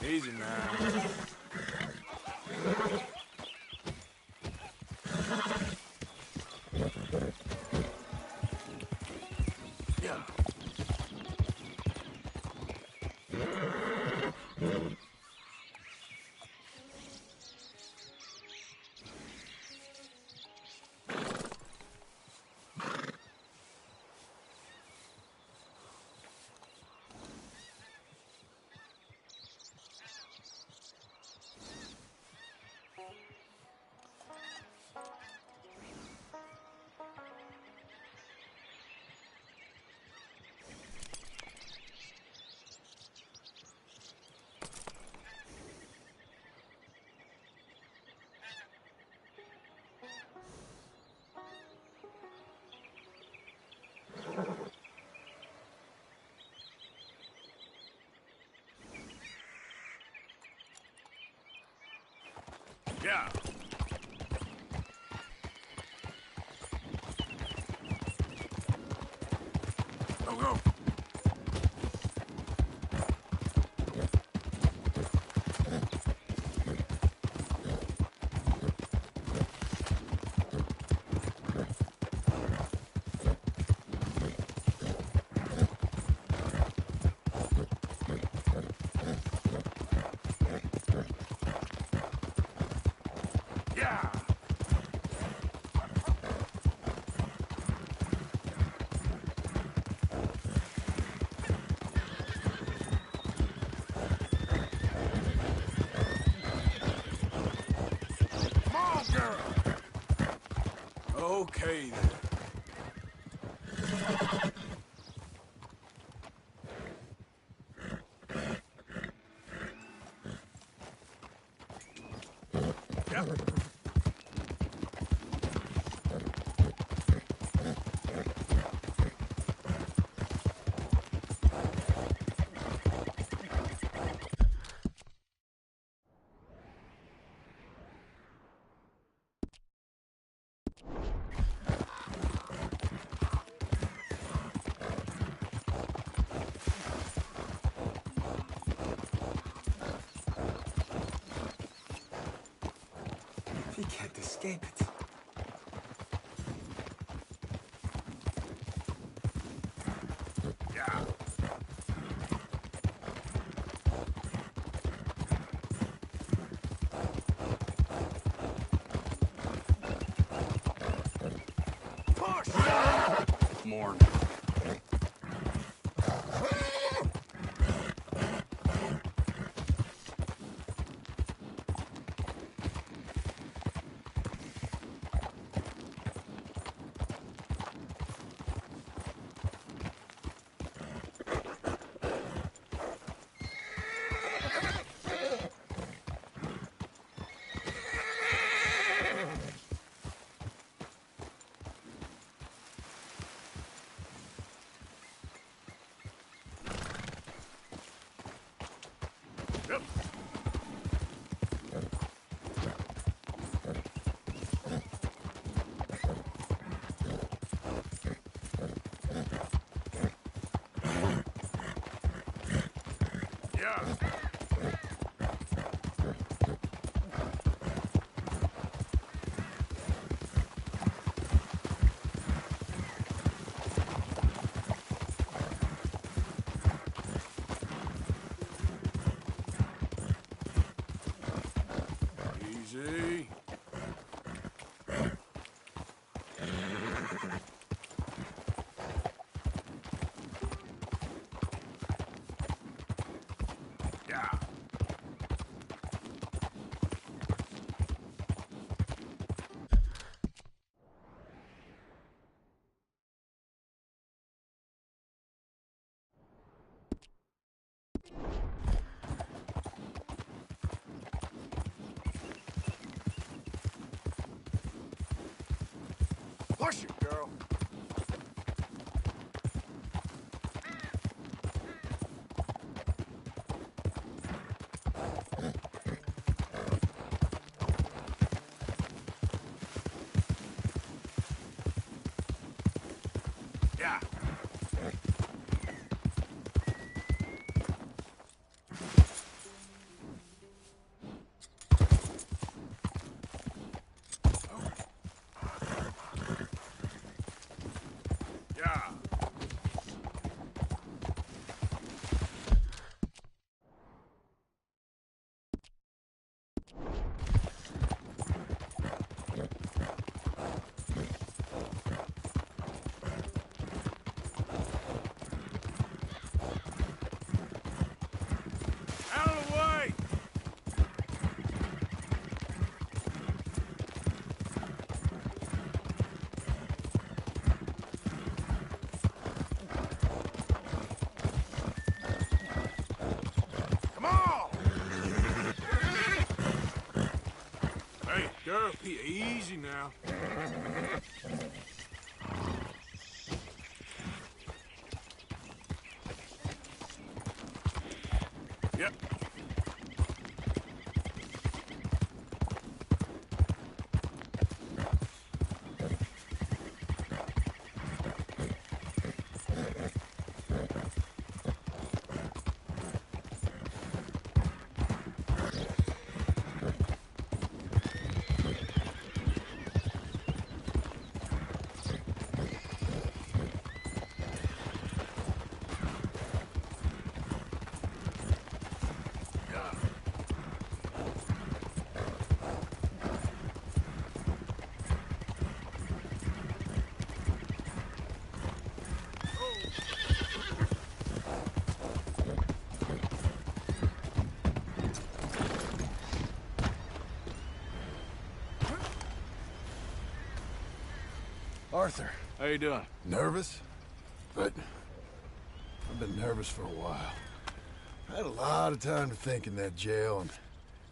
Easy now. Yeah. Yeah. Go, go. Yeah. Come on, girl. Okay, then. Yep. He can't escape it. Yeah. Push! More. Yep. Yeah. Easy. Yeah. Push it, girl. Yeah. Easy now. Yep. Arthur, How you doing? nervous? But I've been nervous for a while. I had a lot of time to think in that jail, and I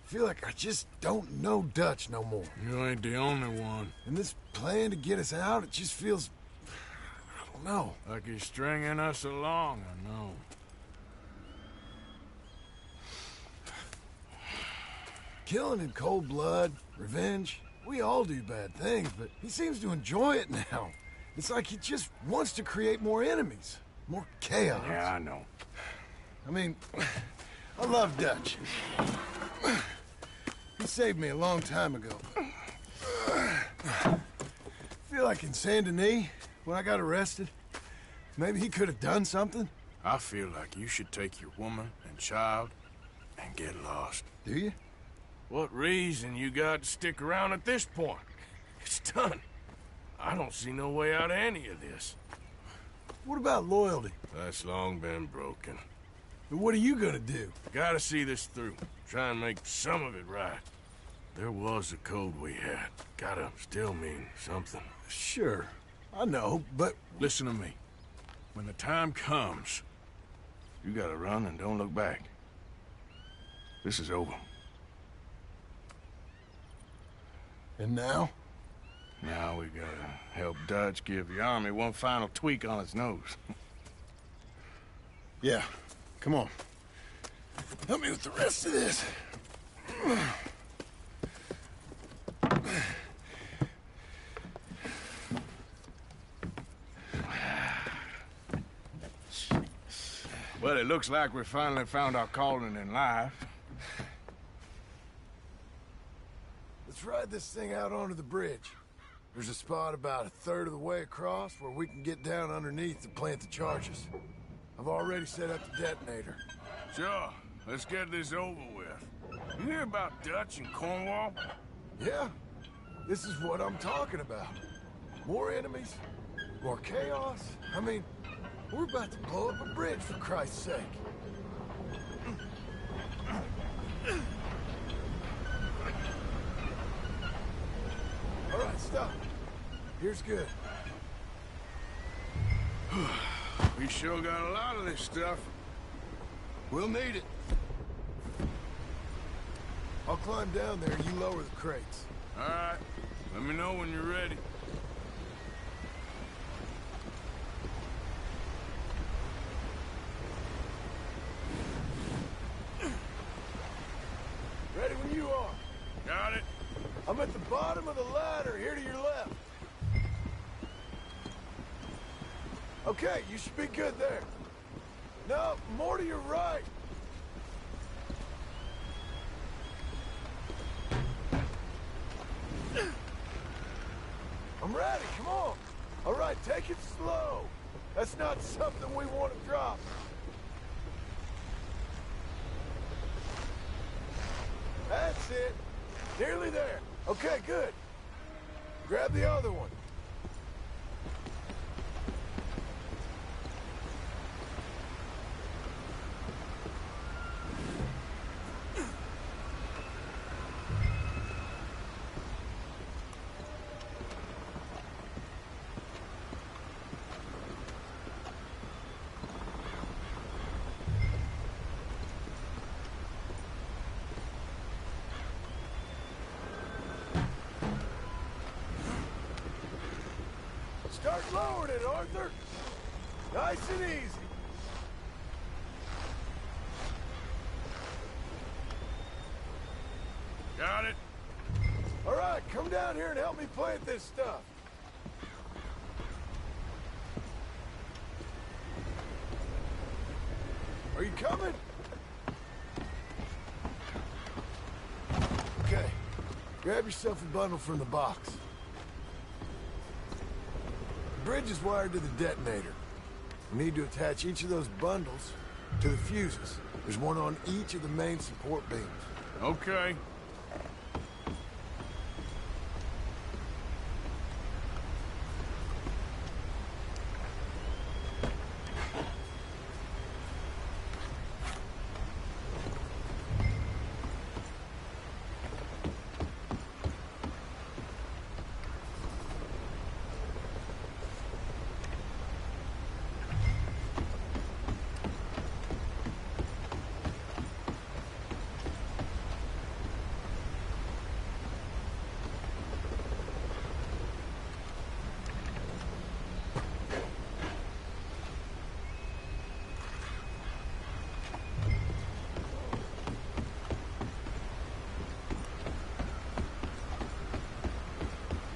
feel like I just don't know Dutch no more. You ain't the only one. And this plan to get us out, it just feels... I don't know. Like he's stringing us along, I know. Killing in cold blood, revenge, we all do bad things, but he seems to enjoy it now. It's like he just wants to create more enemies, more chaos. Yeah, I know. I mean, I love Dutch. He saved me a long time ago. I feel like in Saint Denis, when I got arrested, maybe he could have done something. I feel like you should take your woman and child and get lost. Do you? What reason you got to stick around at this point? It's done. I don't see no way out of any of this. What about loyalty? That's long been broken. And what are you gonna do? Gotta see this through. Try and make some of it right. There was a code we had. Gotta still mean something. Sure, I know, but... Listen to me. When the time comes, you gotta run and don't look back. This is over. And now? Now we gotta help Dutch give the army one final tweak on its nose. Yeah, come on. Help me with the rest of this. Well, it looks like we finally found our calling in life. Let's ride this thing out onto the bridge. There's a spot about a third of the way across where we can get down underneath to plant the charges. I've already set up the detonator. Sure, let's get this over with. You hear about Dutch and Cornwall? Yeah, this is what I'm talking about. More enemies, more chaos. I mean, we're about to blow up a bridge, for Christ's sake. All right, stop. Here's good. We sure got a lot of this stuff. We'll need it. I'll climb down there and you lower the crates. All right, let me know when you're ready. Ready when you are. Got it? I'm at the bottom of the ladder, here to your left. Okay, you should be good there. No, more to your right. I'm ready, come on. All right, take it slow. That's not something we want to drop. That's it. Nearly there. Okay, good. Grab the other one. Start lowering it, Arthur. Nice and easy. Got it. All right, come down here and help me plant this stuff. Are you coming? Okay. Grab yourself a bundle from the box. The bridge is wired to the detonator. We need to attach each of those bundles to the fuses. There's one on each of the main support beams. Okay.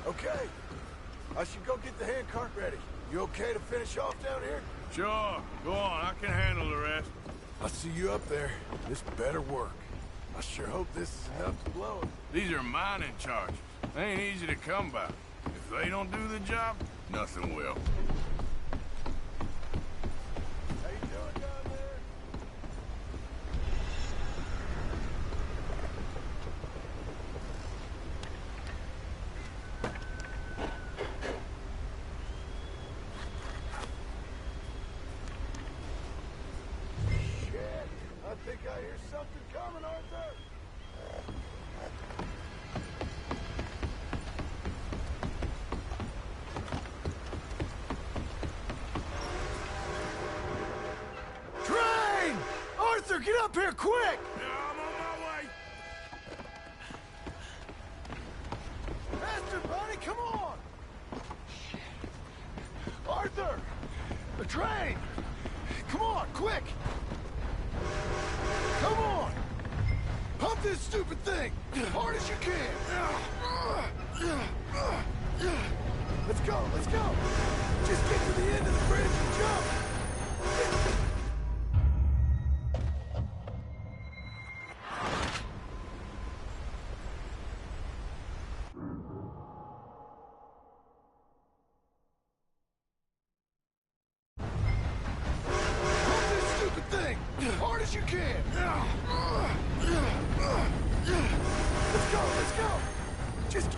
Okay. I should go get the handcart ready. You okay to finish off down here? Sure. Go on. I can handle the rest. I'll see you up there. This better work. I sure hope this is enough to blow it. These are mining charges. They ain't easy to come by. If they don't do the job, nothing will. How you doing down there? Shit! I think I hear something coming, Arthur! Train! Arthur, get up here quick! Yeah, I'm on my way. Faster, buddy, come on! Arthur! The train! Come on, quick! Come on! Pump this stupid thing! As hard as you can! Let's go, let's go! Just get to the end of the bridge and jump! Pump this stupid thing! As hard as you can! Let's go, let's go! Just...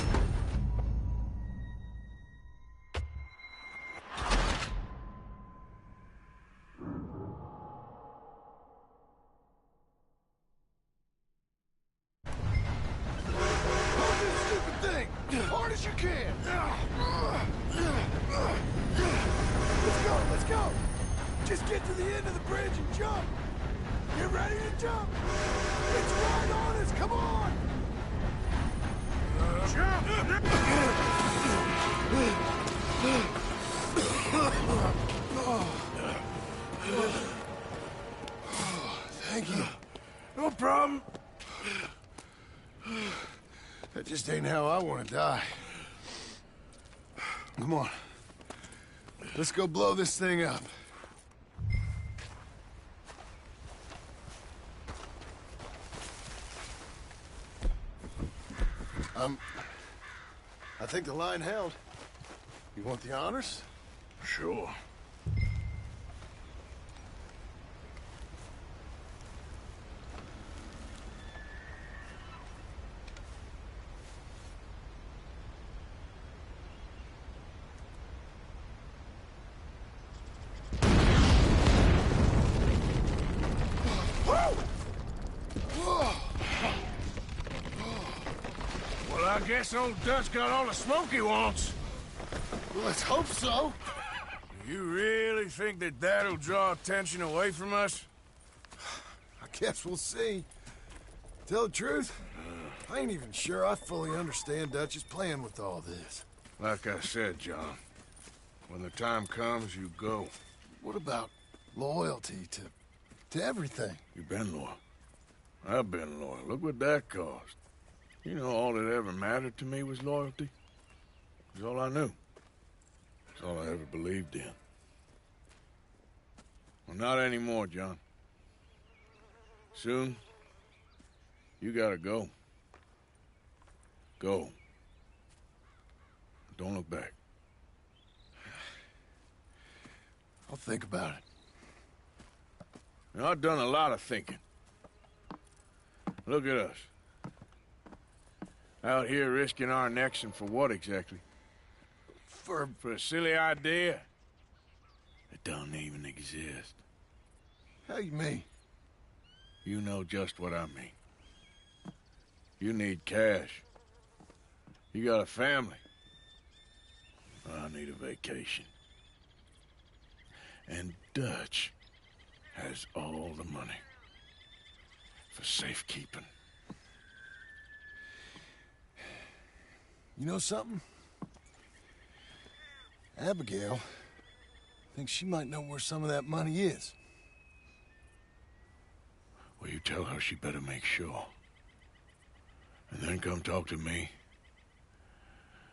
Pump this stupid thing! As hard as you can! Let's go, let's go! Just get to the end of the bridge and jump! Get ready to jump! It's right on us, come on! Jump! Thank you. No problem. That just ain't how I want to die. Come on. Let's go blow this thing up. I think the line held. You want the honors? Sure. Well, I guess old Dutch got all the smoke he wants. Well, let's hope so. You really think that that'll draw attention away from us? I guess we'll see. Tell the truth, I ain't even sure I fully understand Dutch's plan with all this. Like I said, John, When the time comes, you go. What about loyalty to everything? You've been loyal. I've been loyal. Look what that cost. You know, all that ever mattered to me was loyalty. It's all I knew. It's all I ever believed in. Well, not anymore, John. Soon, you gotta go. Go. Don't look back. I'll think about it. Now, I've done a lot of thinking. Look at us. Out here risking our necks, and for what exactly? For a silly idea that don't even exist. How you mean? You know just what I mean. You need cash. You got a family. I need a vacation. And Dutch has all the money for safekeeping. You know something? Abigail thinks she might know where some of that money is. Well, you tell her she better make sure. And then come talk to me.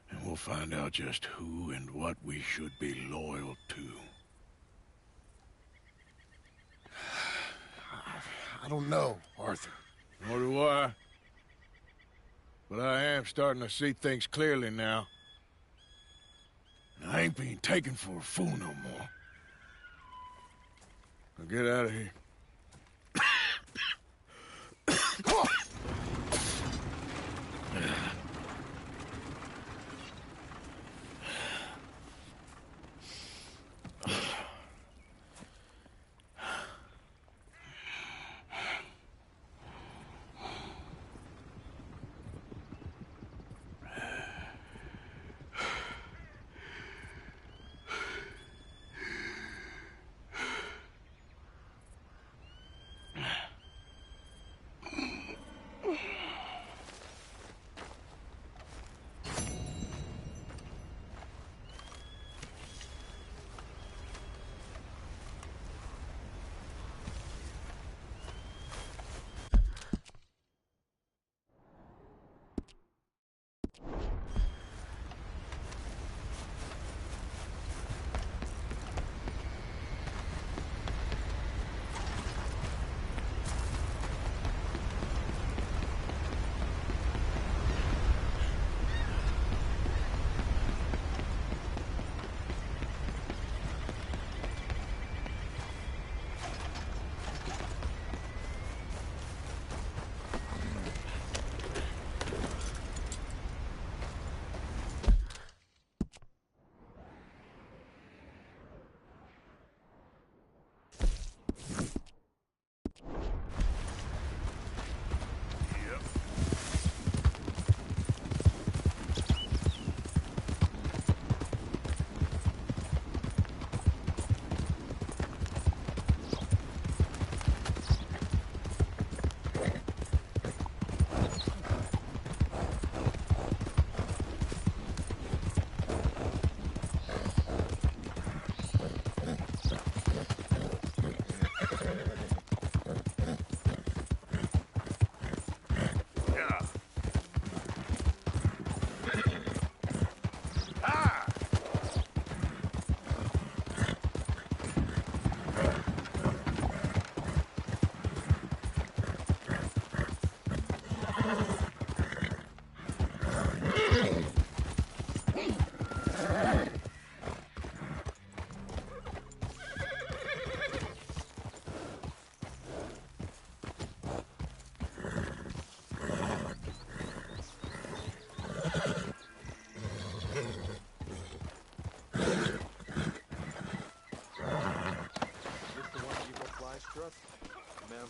And we'll find out just who and what we should be loyal to. I don't know, Arthur. Nor do I. But I am starting to see things clearly now. And I ain't being taken for a fool no more. Now get out of here.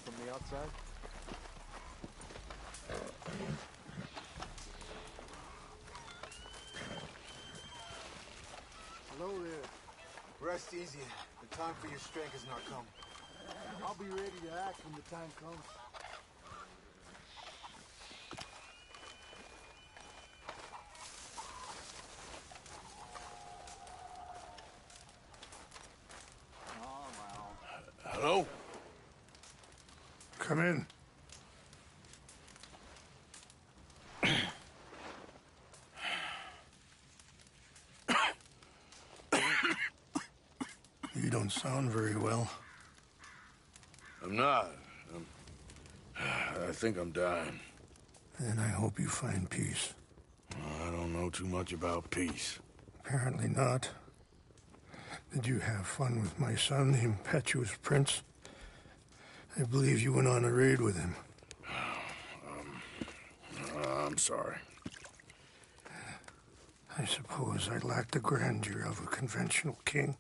From the outside? Hello there. Rest easy. The time for your strength has not come. I'll be ready to act when the time comes. don't sound very well. I'm not. I think I'm dying. Then I hope you find peace. I don't know too much about peace. Apparently not. Did you have fun with my son, the impetuous prince? I believe you went on a raid with him. I'm sorry. I suppose I lack the grandeur of a conventional king.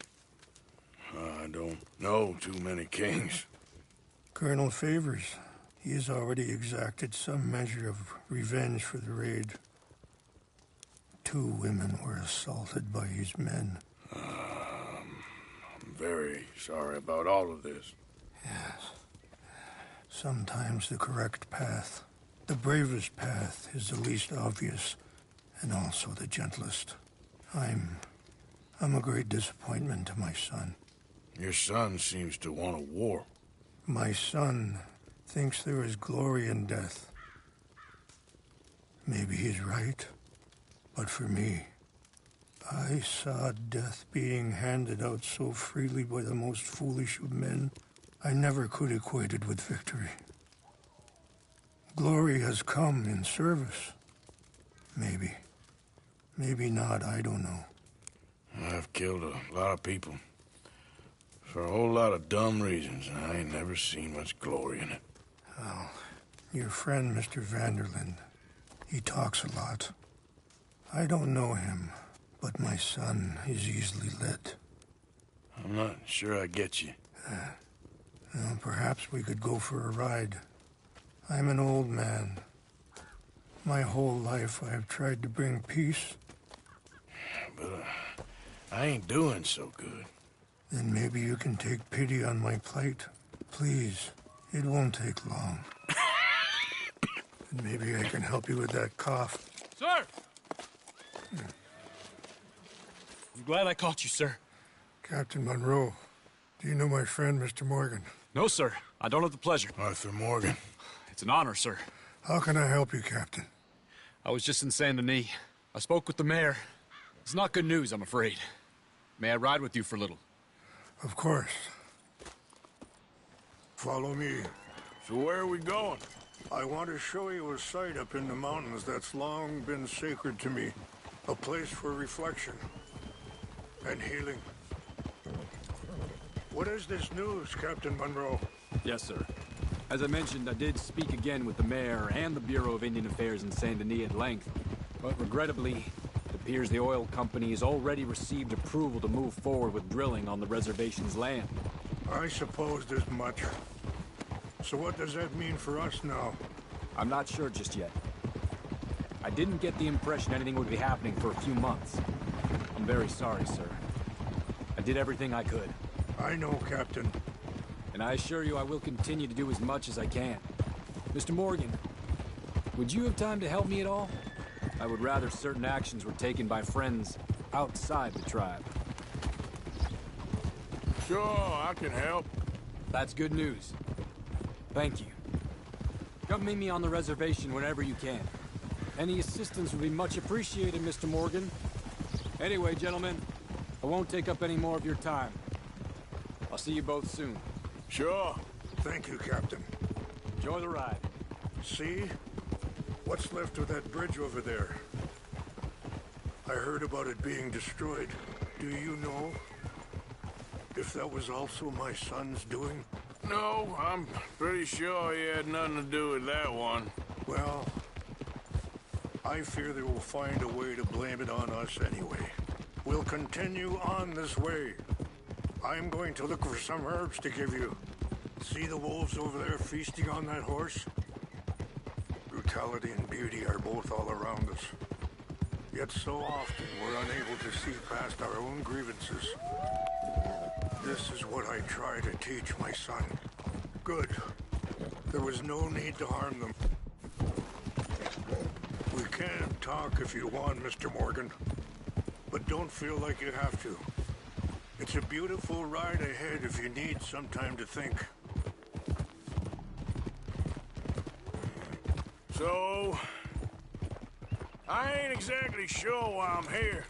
I don't know too many kings. Colonel Favors, he has already exacted some measure of revenge for the raid. 2 women were assaulted by his men. I'm very sorry about all of this. Yes. Sometimes the correct path, the bravest path, is the least obvious, and also the gentlest. I'm a great disappointment to my son. Your son seems to want a war. My son thinks there is glory in death. Maybe he's right, but for me, I saw death being handed out so freely by the most foolish of men, I never could equate it with victory. Glory has come in service. Maybe. Maybe not, I don't know. I've killed a lot of people. For a whole lot of dumb reasons, and I ain't never seen much glory in it. Well, your friend, Mr. Vanderlyn, he talks a lot. I don't know him, but my son is easily led. I'm not sure I get you. Well, perhaps we could go for a ride. I'm an old man. My whole life I've tried to bring peace. But I ain't doing so good. Then maybe you can take pity on my plight. Please, it won't take long. And maybe I can help you with that cough. Sir! I'm glad I caught you, sir. Captain Monroe, do you know my friend, Mr. Morgan? No, sir. I don't have the pleasure. Arthur Morgan. It's an honor, sir. How can I help you, Captain? I was just in Saint Denis. I spoke with the mayor. It's not good news, I'm afraid. May I ride with you for a little? Of course. Follow me. So where are we going? I want to show you a site up in the mountains that's long been sacred to me. A place for reflection and healing. What is this news, Captain Monroe? Yes, sir. As I mentioned, I did speak again with the mayor and the Bureau of Indian Affairs in Saint Denis at length. But regrettably, it appears the oil company has already received approval to move forward with drilling on the reservation's land. I supposed as much. So what does that mean for us now? I'm not sure just yet. I didn't get the impression anything would be happening for a few months. I'm very sorry, sir. I did everything I could. I know, Captain. And I assure you I will continue to do as much as I can. Mr. Morgan, would you have time to help me at all? I would rather certain actions were taken by friends outside the tribe. Sure, I can help. That's good news. Thank you. Come meet me on the reservation whenever you can. Any assistance would be much appreciated, Mr. Morgan. Anyway, gentlemen, I won't take up any more of your time. I'll see you both soon. Sure. Thank you, Captain. Enjoy the ride. See? What's left of that bridge over there? I heard about it being destroyed. Do you know if that was also my son's doing? No, I'm pretty sure he had nothing to do with that one. Well, I fear they will find a way to blame it on us anyway. We'll continue on this way. I'm going to look for some herbs to give you. See the wolves over there feasting on that horse? Brutality and beauty are both all around us. Yet so often we're unable to see past our own grievances. This is what I try to teach my son. Good. There was no need to harm them. We can talk if you want, Mr. Morgan. But don't feel like you have to. It's a beautiful ride ahead if you need some time to think. So, I ain't exactly sure why I'm here.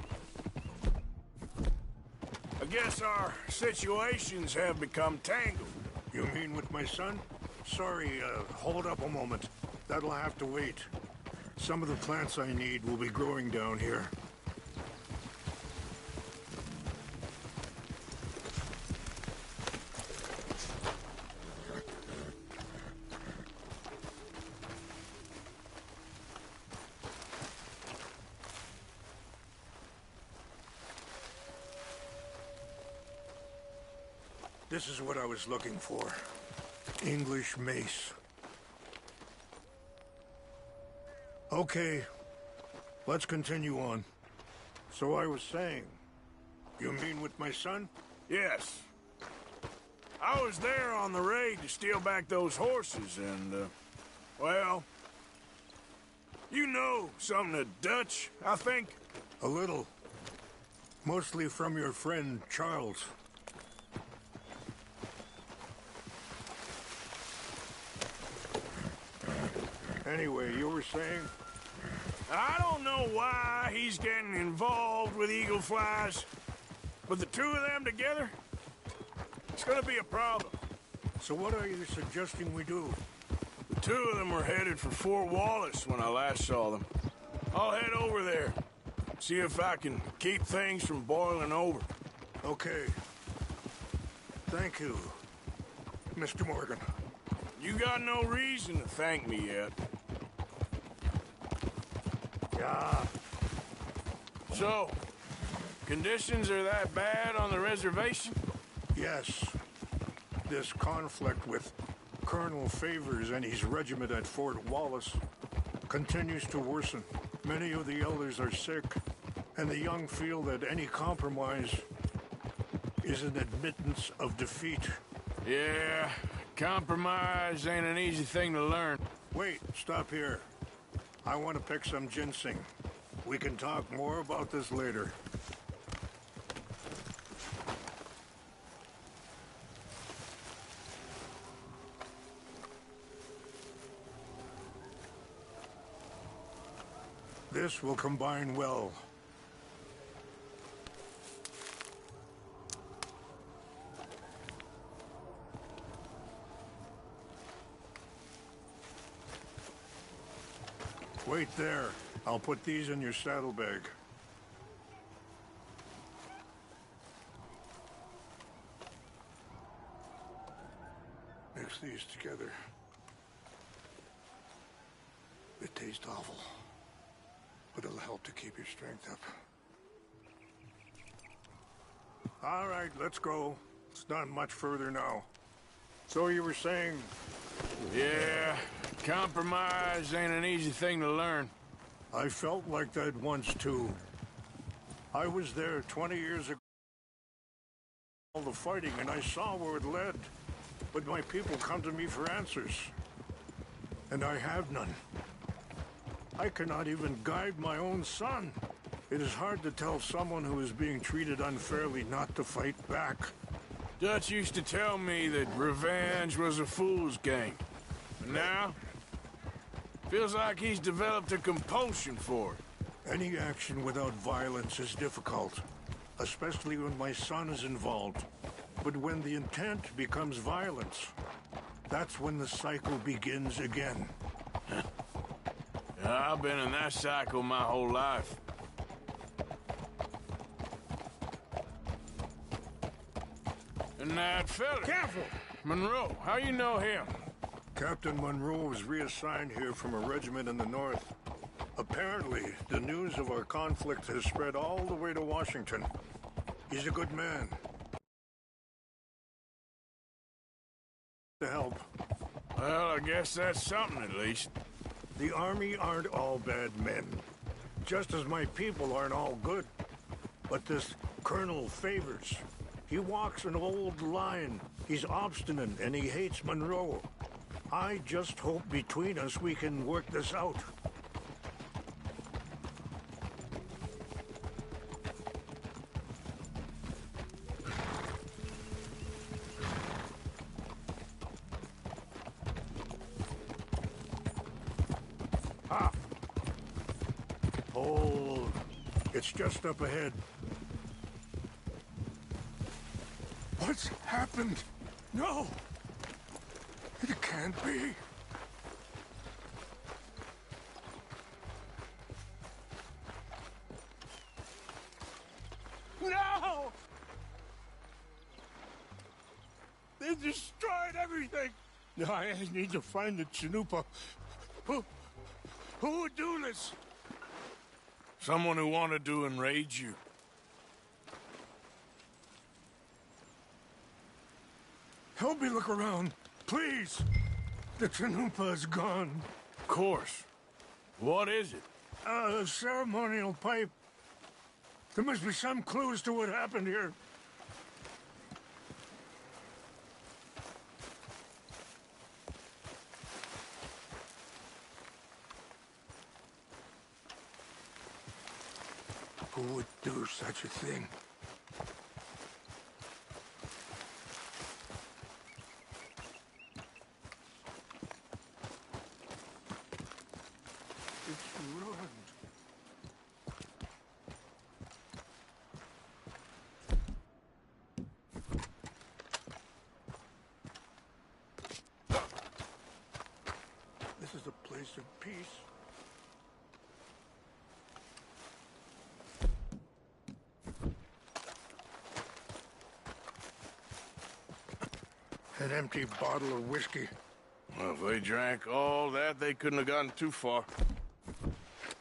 I guess our situations have become tangled. You mean with my son? Sorry, hold up a moment. That'll have to wait. Some of the plants I need will be growing down here. This is what I was looking for. English mace. Okay, let's continue on. So I was saying, you mean with my son? Yes. I was there on the raid to steal back those horses and, well... You know something of Dutch, I think? A little. Mostly from your friend, Charles. Anyway, you were saying? I don't know why he's getting involved with eagle flies, but the two of them together, it's gonna be a problem. So what are you suggesting we do? The two of them were headed for Fort Wallace when I last saw them. I'll head over there, see if I can keep things from boiling over. Okay. Thank you, Mr. Morgan. You got no reason to thank me yet. Yeah. So, conditions are that bad on the reservation? Yes. This conflict with Colonel Favors and his regiment at Fort Wallace continues to worsen. Many of the elders are sick, and the young feel that any compromise is an admittance of defeat. Yeah, compromise ain't an easy thing to learn. Wait, stop here. I want to pick some ginseng. We can talk more about this later. This will combine well. Wait there. I'll put these in your saddlebag. Mix these together. It tastes awful, but it'll help to keep your strength up. All right, let's go. It's not much further now. So you were saying... Yeah, compromise ain't an easy thing to learn. I felt like that once, too. I was there 20 years ago, all the fighting, and I saw where it led. But my people come to me for answers. And I have none. I cannot even guide my own son. It is hard to tell someone who is being treated unfairly not to fight back. Dutch used to tell me that revenge was a fool's game. But now, feels like he's developed a compulsion for it. Any action without violence is difficult, especially when my son is involved. But when the intent becomes violence, that's when the cycle begins again. I've been in that cycle my whole life. And that fella... Careful! Monroe, how you know him? Captain Monroe was reassigned here from a regiment in the north. Apparently, the news of our conflict has spread all the way to Washington. He's a good man. To help. Well, I guess that's something at least. The Army aren't all bad men. Just as my people aren't all good. But this Colonel Favors, he walks an old line. He's obstinate and he hates Monroe. I just hope between us we can work this out. Ah! Hold. It's just up ahead. What's happened? No! It can't be. No! They destroyed everything! I need to find the Chanupa. Who would do this? Someone who wanted to enrage you. Help me look around, please. The Chanupa is gone. Of course. What is it? A ceremonial pipe. There must be some clues to what happened here. Who would do such a thing? It's ruined. This is a place of peace. An empty bottle of whiskey. Well, if they drank all that, they couldn't have gotten too far.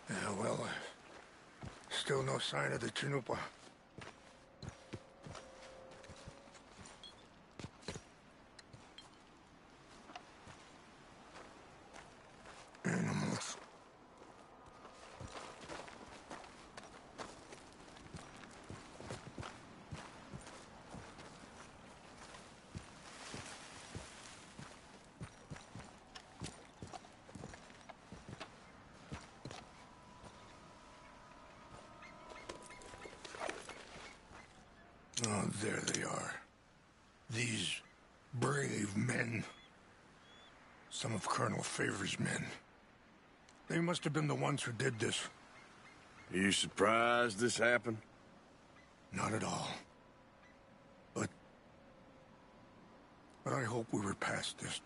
Yeah, well, still no sign of the Chanupa. Animals. Oh, there they are. These brave men. Some of Colonel Favor's men. They must have been the ones who did this. Are you surprised this happened? Not at all. But I hope we were past this.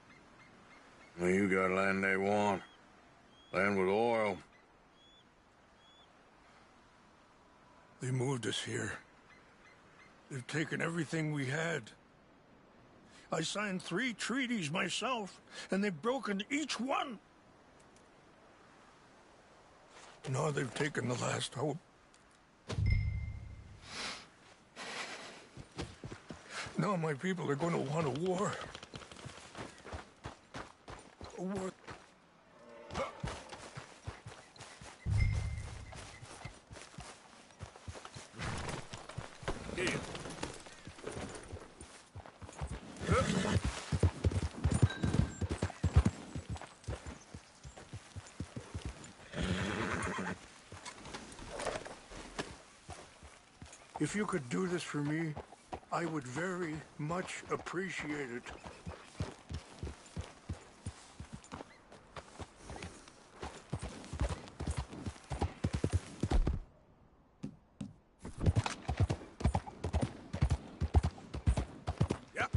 Well, you got land they want. Land with oil. They moved us here. They've taken everything we had. I signed 3 treaties myself, and they've broken each one. Now they've taken the last hope. Now my people are going to want a war. A war. Here. If you could do this for me, I would very much appreciate it. Yep.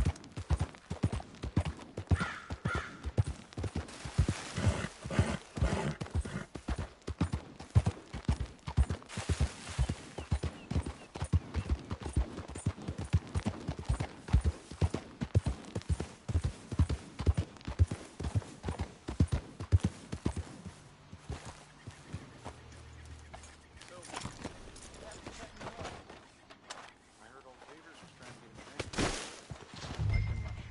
I heard old Favors was trying to get him trained. Like him much.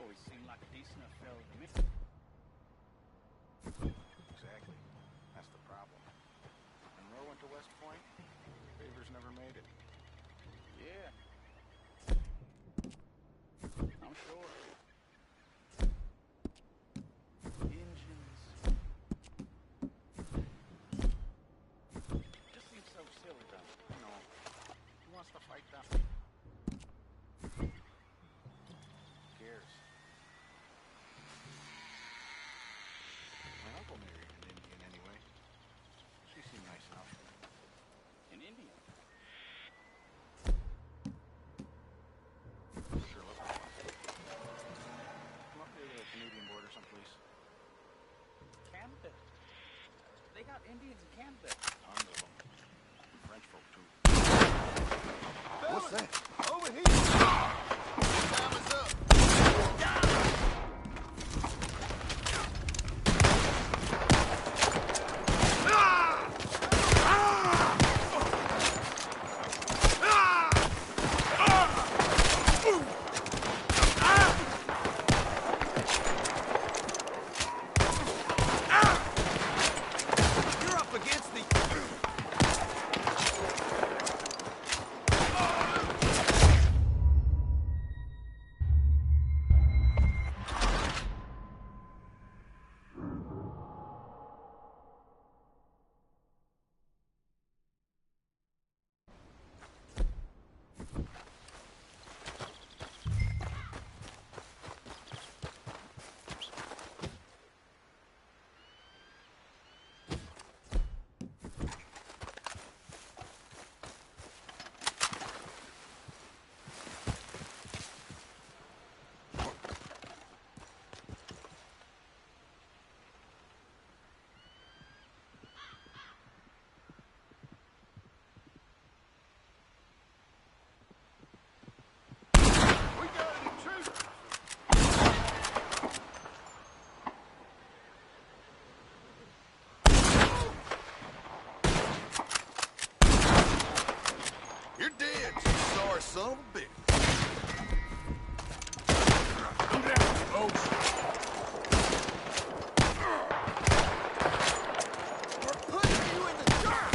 Always seemed like a decent enough fellow to me. Exactly. That's the problem. Monroe went to West Point. Favors never made it. Yeah. I'm sure. Engines. Just seems so silly, though. You know, who wants to fight that? Who cares? My uncle married an Indian anyway. She seemed nice enough. An Indian? got Indians in Canada. Tons of them. French folk, too. What's that? Over here! Time is up! You're up against the... We got an intruder! You're dead, you sorry son of a bitch. We're putting you in the dirt!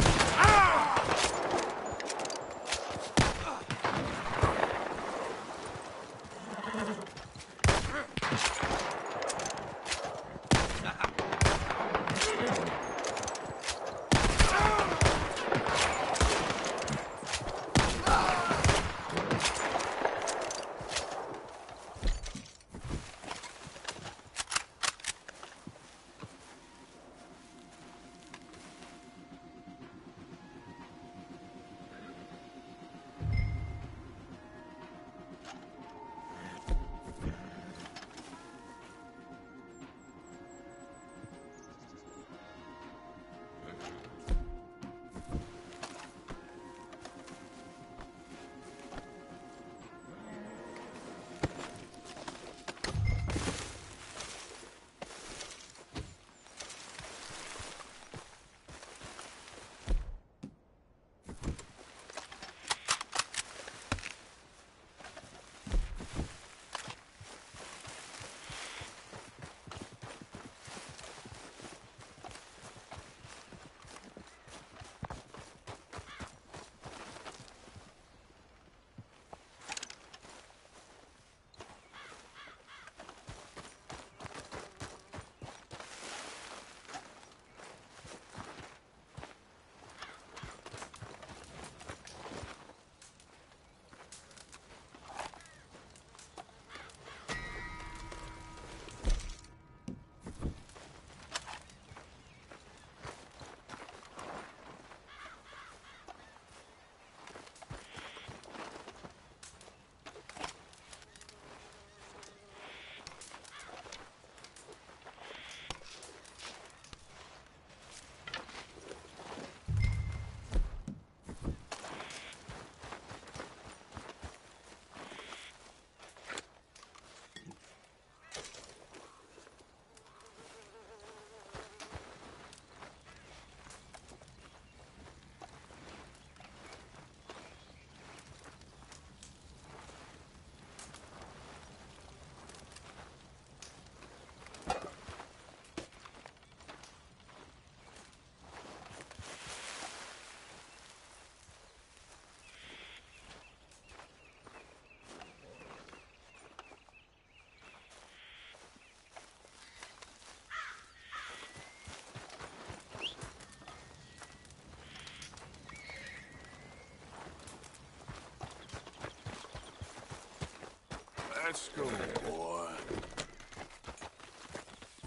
Let's go, boy.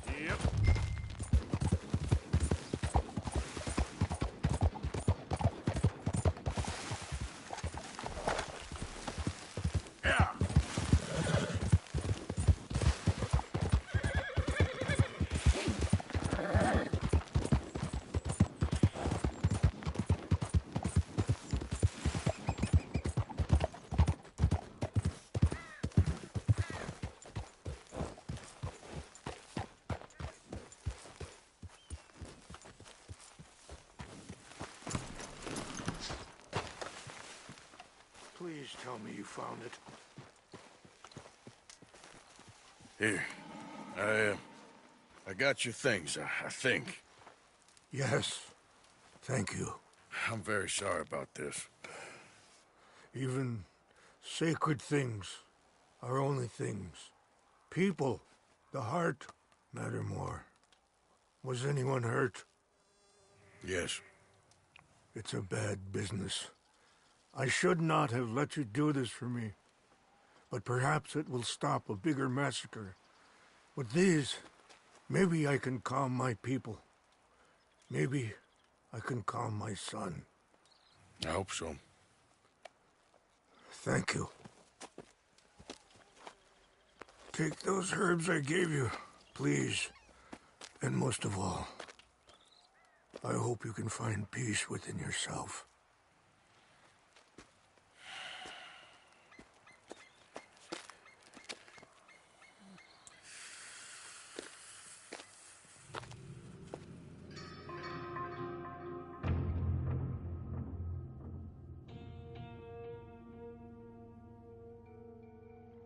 Yep. Yeah. Please tell me you found it. Here. I got your things, I think. Yes. Thank you. I'm very sorry about this. Even sacred things are only things. People, the heart, matter more. Was anyone hurt? Yes. It's a bad business. I should not have let you do this for me. But perhaps it will stop a bigger massacre. With these, maybe I can calm my people. Maybe I can calm my son. I hope so. Thank you. Take those herbs I gave you, please. And most of all, I hope you can find peace within yourself.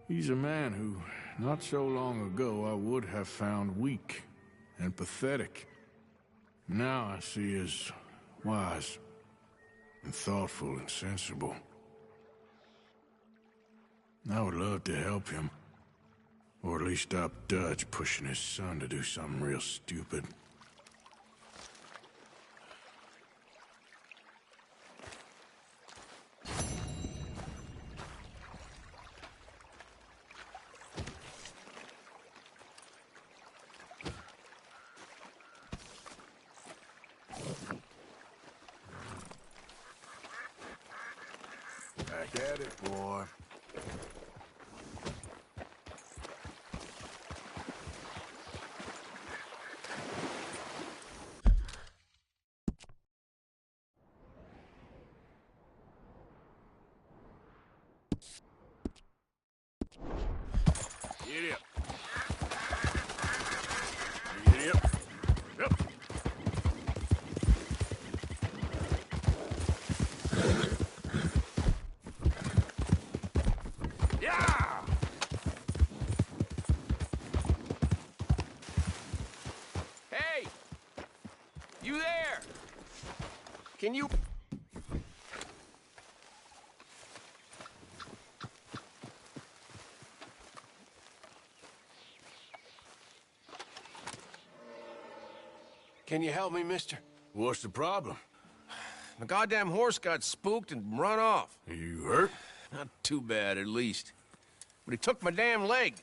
He's a man who, not so long ago, I would have found weak and pathetic. Now I see as wise and thoughtful and sensible. I would love to help him. Or at least stop Dutch pushing his son to do something real stupid. Back at it, boy. Get up. Get up. Yep. Yeah! Hey! You there? Can you... Can you help me, mister? What's the problem? My goddamn horse got spooked and run off. You hurt? Not too bad, at least. But he took my damn leg.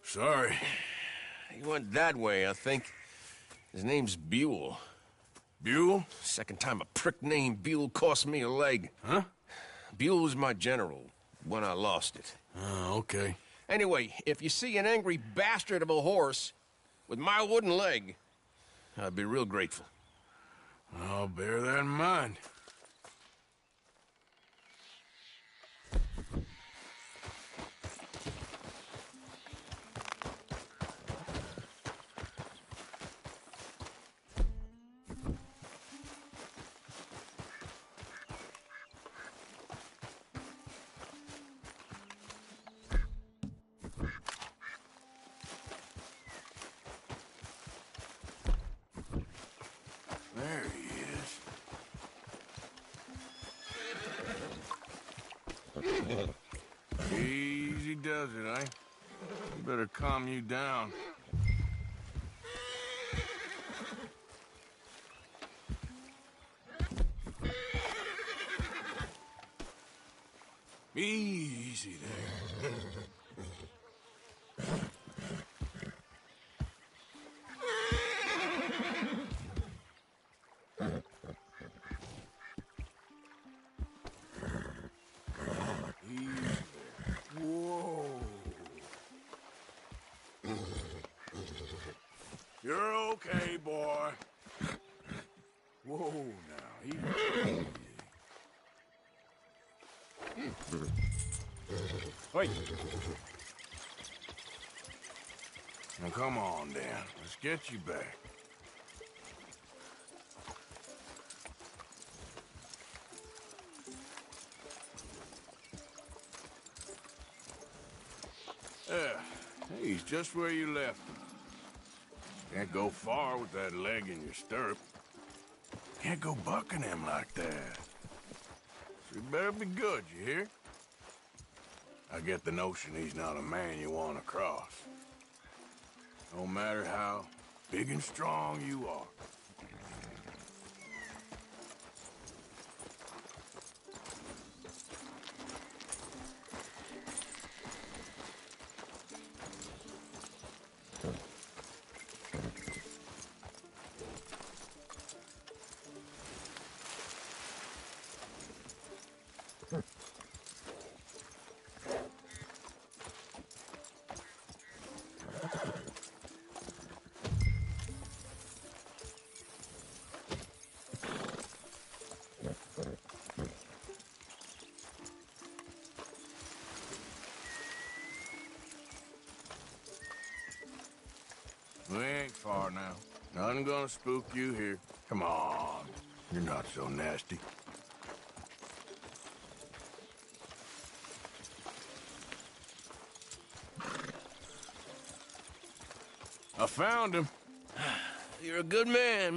Sorry. He went that way, I think. His name's Buell. Buell? Second time a prick named Buell cost me a leg. Huh? Buell was my general when I lost it. Oh, okay. Anyway, if you see an angry bastard of a horse with my wooden leg, I'd be real grateful. I'll bear that in mind. There he is. Easy does it, eh? Better calm you down. Easy there. Whoa. You're okay, boy. Whoa, now. Easy. Wait. Now, come on, Dan. Let's get you back. He's just where you left him. Can't go far with that leg in your stirrup. Can't go bucking him like that. So you better be good, you hear? I get the notion he's not a man you want to cross. No matter how big and strong you are. We ain't far now. Nothing gonna spook you here. Come on. You're not so nasty. I found him. You're a good man,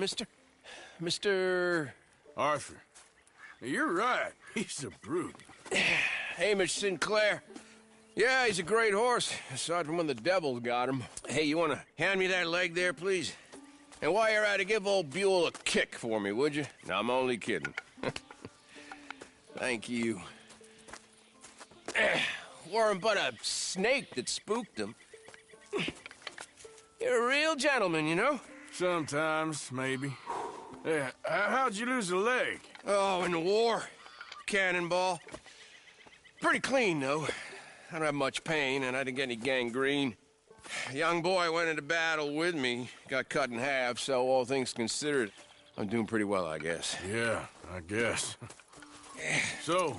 Mr. Arthur. You're right. He's a brute. Hamish Sinclair. Yeah, he's a great horse, aside from when the devils got him. Hey, you want to hand me that leg there, please? And while you're at it, give old Buell a kick for me, would you? No, I'm only kidding. Thank you. Weren't but a snake that spooked him. You're a real gentleman, you know? Sometimes, maybe. Yeah, how'd you lose a leg? Oh, in the war. Cannonball. Pretty clean, though. I don't have much pain, and I didn't get any gangrene. A young boy went into battle with me, got cut in half, so all things considered, I'm doing pretty well, I guess. Yeah, I guess. So,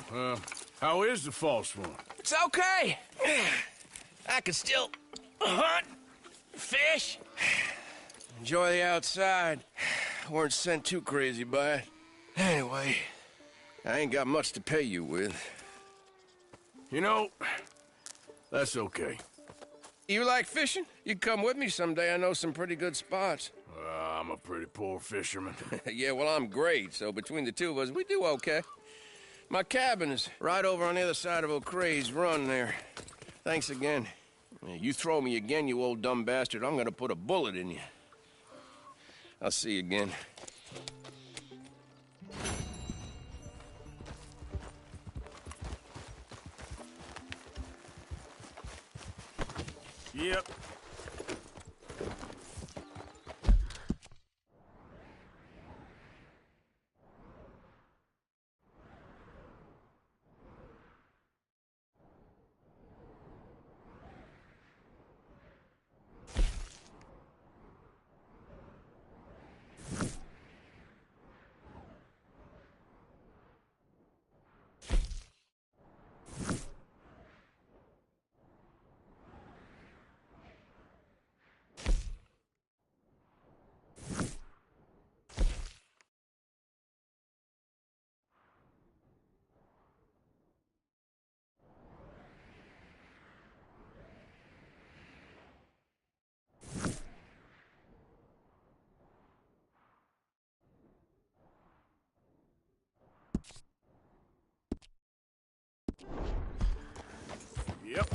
how is the false one? It's okay. I can still hunt, fish, enjoy the outside. Weren't sent too crazy by it. Anyway, I ain't got much to pay you with. You know, that's okay. You like fishing? You come with me someday. I know some pretty good spots. I'm a pretty poor fisherman. Yeah, well, I'm great, so between the two of us, we do okay. My cabin is right over on the other side of O'Creagh's Run there. Thanks again. You throw me again, you old dumb bastard, I'm gonna put a bullet in you. I'll see you again. Yep. Yep.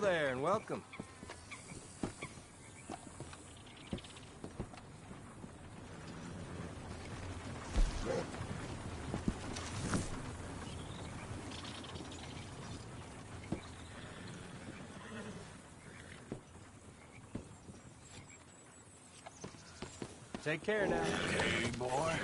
Hello there, and welcome. Take care now. Hey, boy.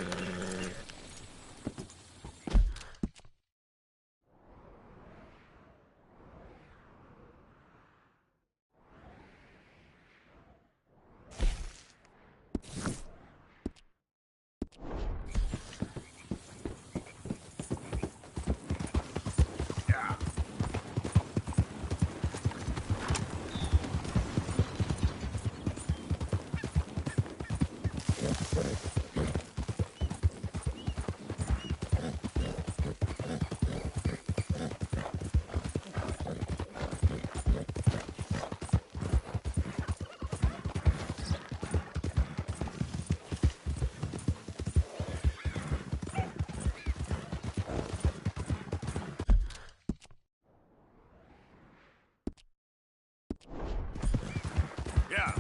Yeah.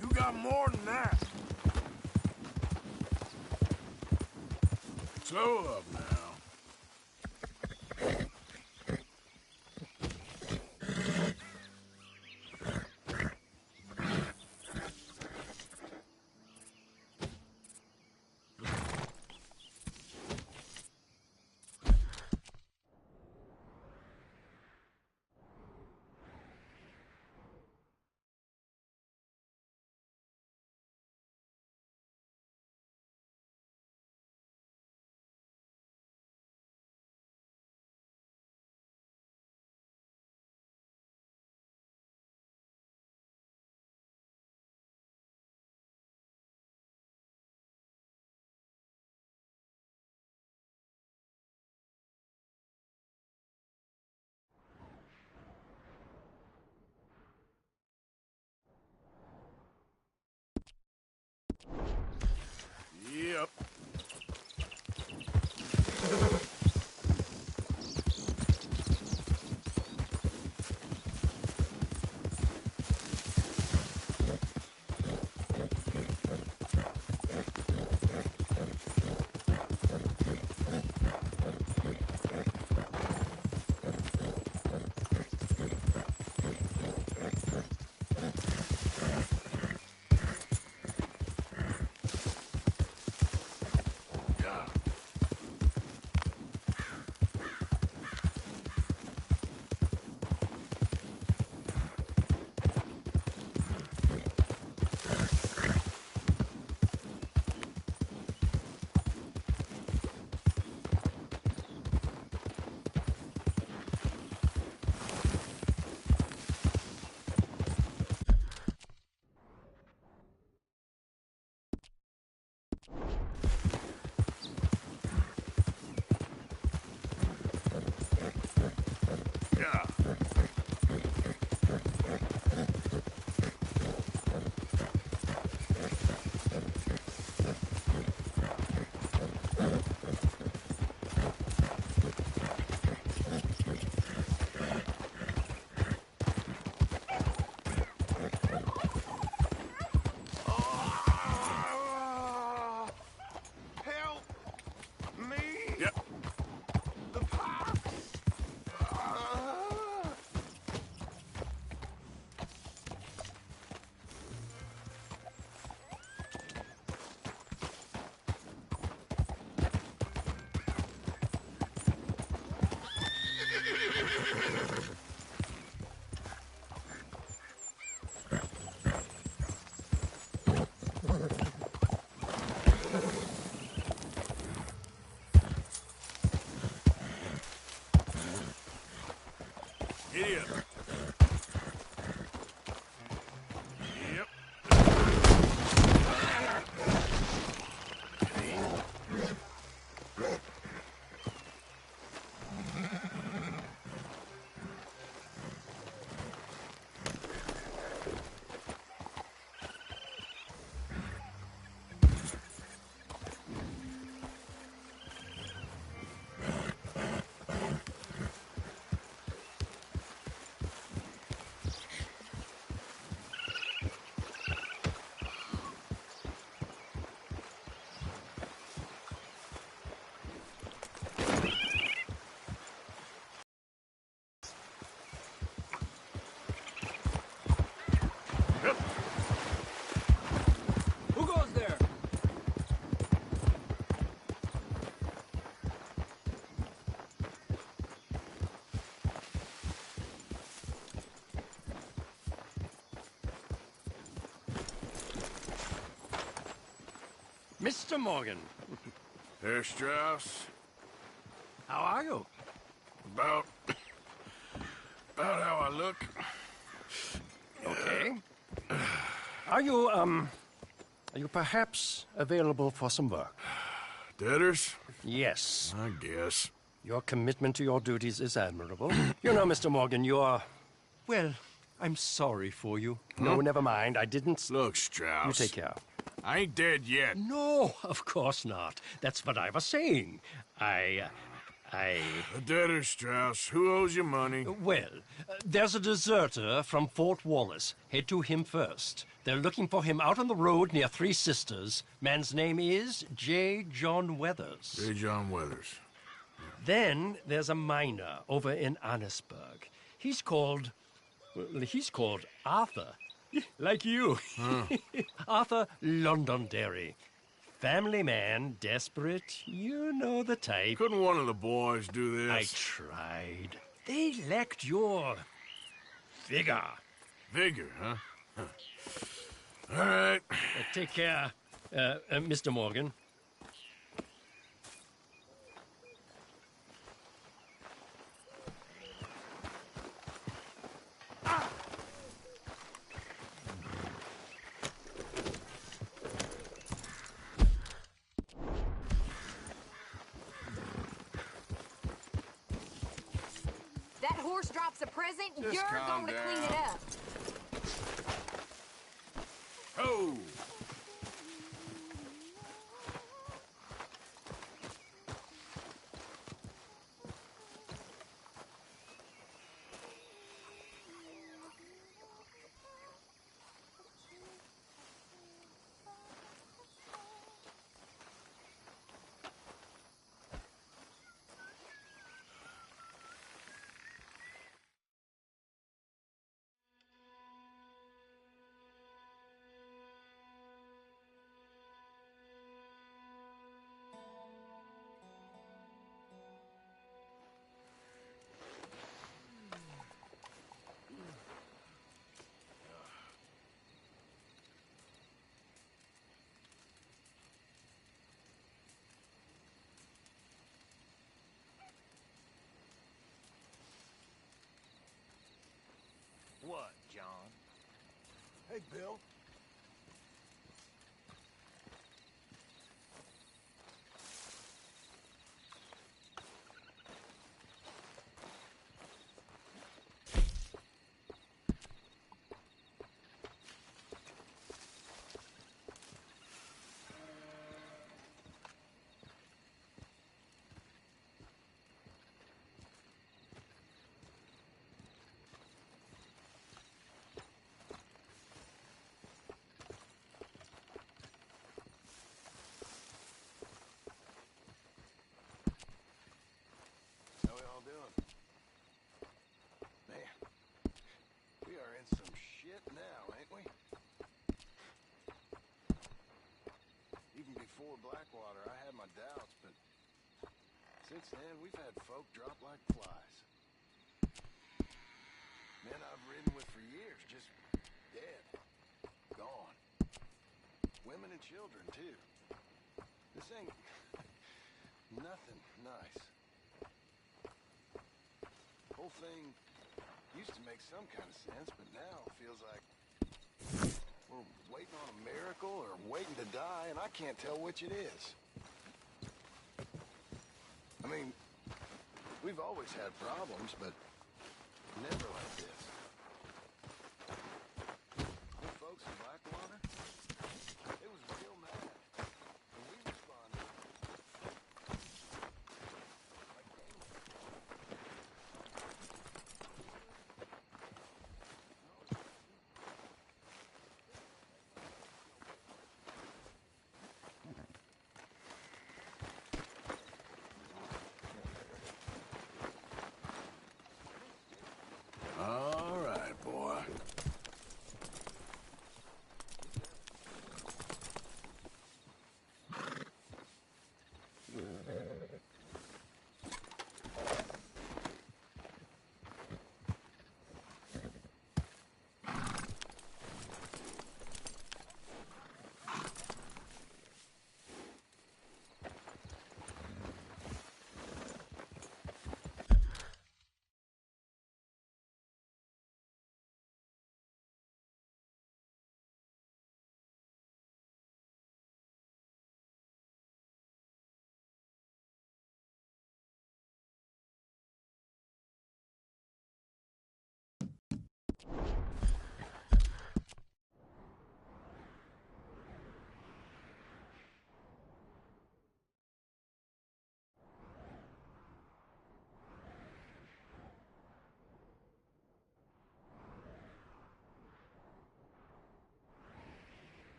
You got more than that. Slow up now. Yep. Yeah. Mr. Morgan, Herr Strauss, how are you? about how I look. Okay. Are you perhaps available for some work? Debtors? Yes. I guess. Your commitment to your duties is admirable. You know, Mr. Morgan, you're... Well, I'm sorry for you. No, never mind. I didn't... Look, Strauss. You take care. I ain't dead yet. No, of course not. That's what I was saying. I... The debtor, Strauss. Who owes you money? Well, there's a deserter from Fort Wallace. Head to him first. They're looking for him out on the road near Three Sisters. Man's name is John Weathers. John Weathers. Then there's a miner over in Annesburg. He's called Arthur. Like you. Arthur Londonderry. Family man, desperate, you know the type. Couldn't one of the boys do this? I tried. They lacked your... vigor. Vigor, huh? All right. Take care, Mr. Morgan. That horse drops a present, Just you're calm going to clean down. it up. Oh! What, John? Hey, Bill. How we all doing? Man, we are in some shit now, ain't we? Even before Blackwater, I had my doubts, but since then, we've had folk drop like flies. Men I've ridden with for years, just dead. Gone. Women and children, too. This ain't nothing nice. Whole thing used to make some kind of sense, but now it feels like we're waiting on a miracle or waiting to die, and I can't tell which it is. I mean, we've always had problems, but never like this. The folks in Blackwater, it was real mad, and we responded like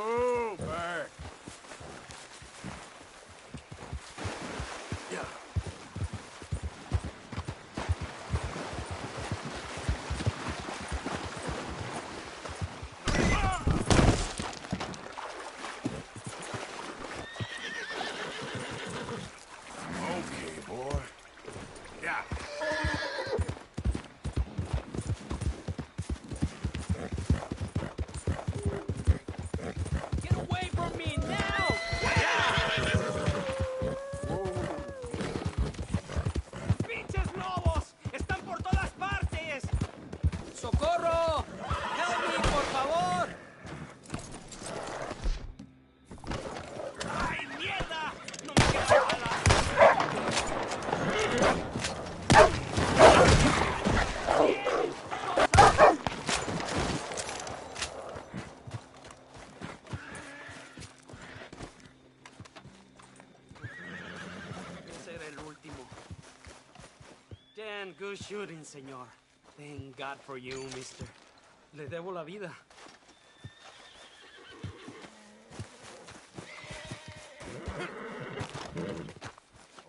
Whoa, back. Yeah. Okay, boy. Yeah. Get away from me now! ¡Pinches lobos! ¡Están por todas partes! ¡Socorro! ¡Help me, por favor! ¡Ay, mierda! ¡No me queda balas! Ese era el último. Damn good shooting, señor. Thank God for you, mister. Le debo la vida.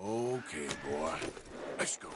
Okay, boy. Let's go.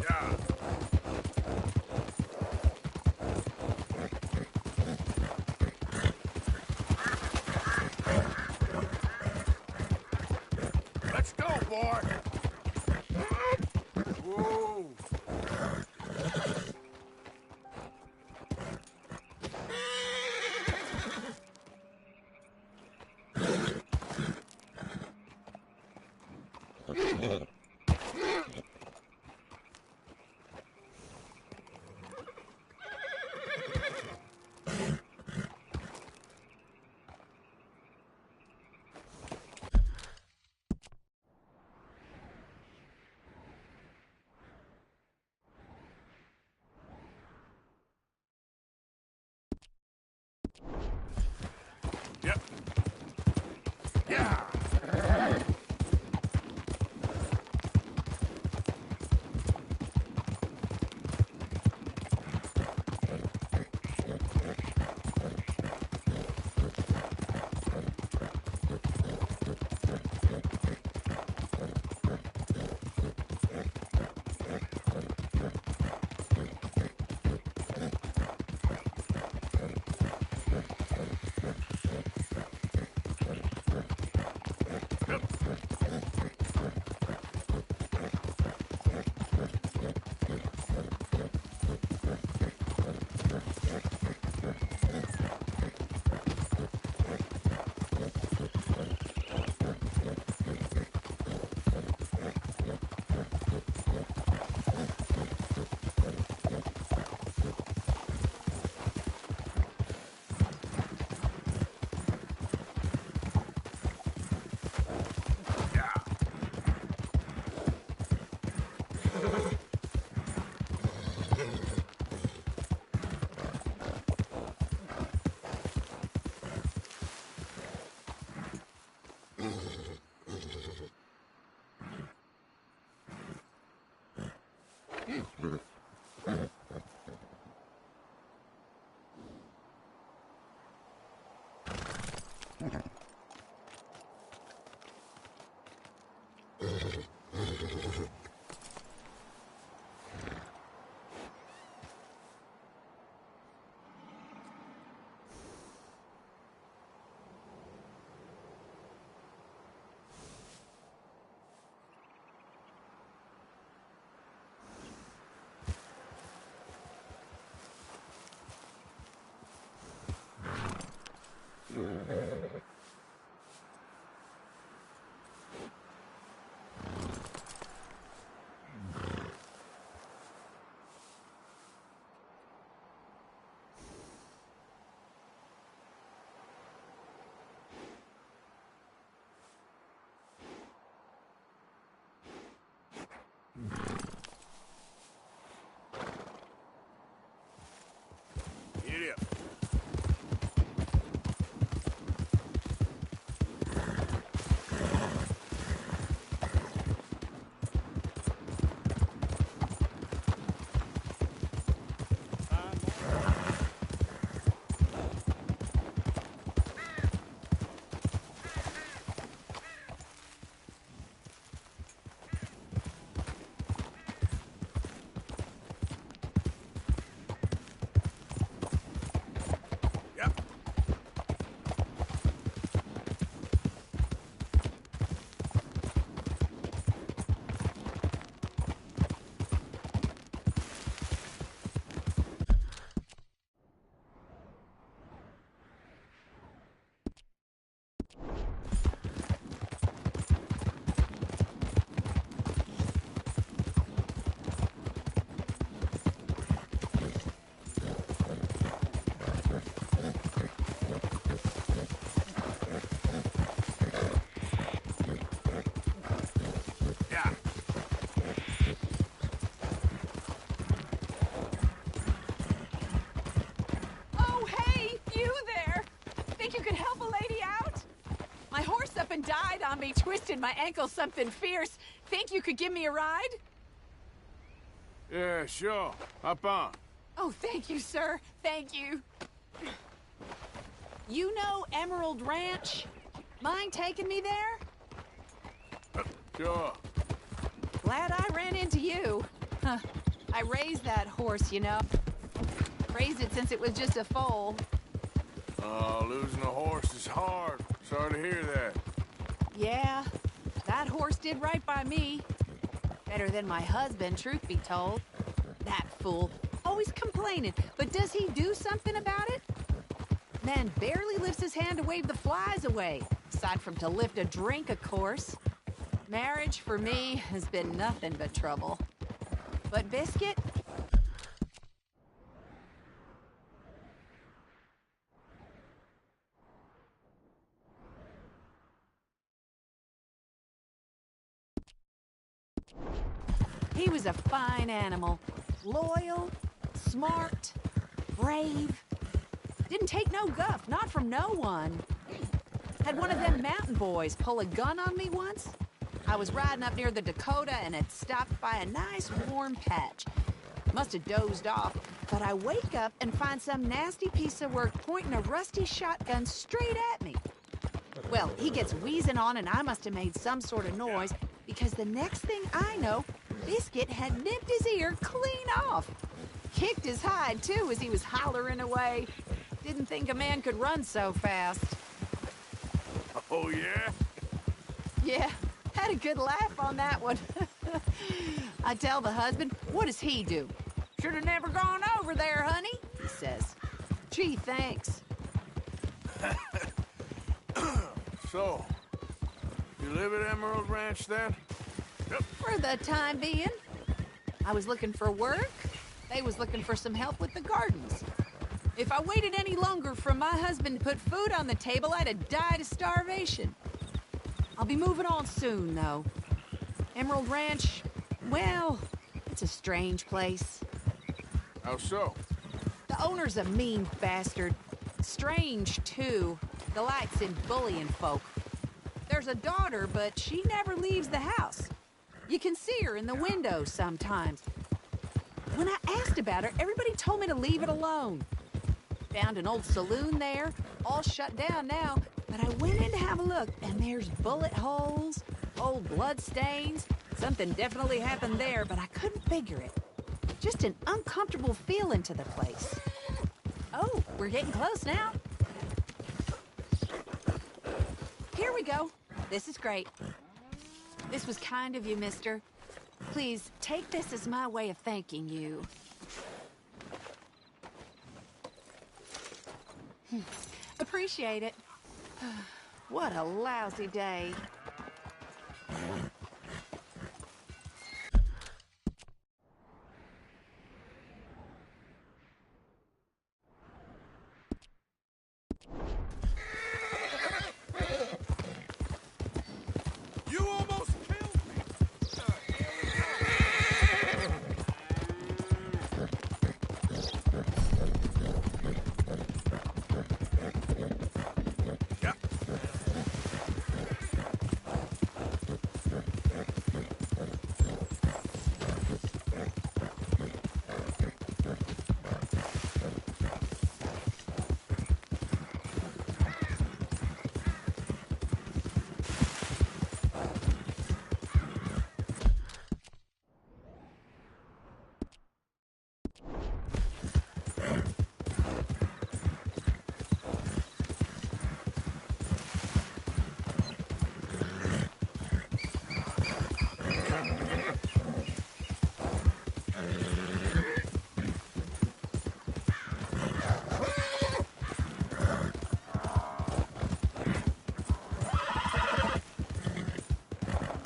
Yeah. Let's go, boy. Whoa. Yep. Yeah. died on me, twisted my ankle something fierce. Think you could give me a ride? Yeah, sure. Hop on. Oh, thank you, sir. Thank you. You know Emerald Ranch? Mind taking me there? Sure. Glad I ran into you. Huh. I raised that horse, you know. Raised it since it was just a foal. Losing a horse is hard. Sorry to hear that. Yeah, that horse did right by me. Better than my husband, truth be told. That fool. Always complaining, but does he do something about it? Man barely lifts his hand to wave the flies away. Aside from to lift a drink, of course. Marriage, for me, has been nothing but trouble. But Biscuit? He was a fine animal. Loyal, smart, brave. Didn't take no guff, not from no one. Had one of them mountain boys pull a gun on me once. I was riding up near the Dakota and had stopped by a nice warm patch. Must have dozed off, but I wake up and find some nasty piece of work pointing a rusty shotgun straight at me. Well, he gets wheezing on and I must have made some sort of noise because the next thing I know, Biscuit had nipped his ear clean off. Kicked his hide, too, as he was hollering away. Didn't think a man could run so fast. Oh, yeah? Yeah, had a good laugh on that one. I tell the husband, what does he do? Should have never gone over there, honey, he says. Gee, thanks. So, you live at Emerald Ranch, then? Yep. For the time being. I was looking for work. They was looking for some help with the gardens. If I waited any longer for my husband to put food on the table, I'd have died of starvation. I'll be moving on soon, though. Emerald Ranch, well, it's a strange place. How so? The owner's a mean bastard. Strange, too. Delights in bullying folk. There's a daughter, but she never leaves the house. You can see her in the window sometimes. When I asked about her, everybody told me to leave it alone. Found an old saloon there, all shut down now, but I went in to have a look, and there's bullet holes, old blood stains. Something definitely happened there, but I couldn't figure it. Just an uncomfortable feeling to the place. Oh, we're getting close now. Here we go. This is great. This was kind of you, mister. Please, take this as my way of thanking you. Appreciate it. What a lousy day. You almost killed me! Yeah.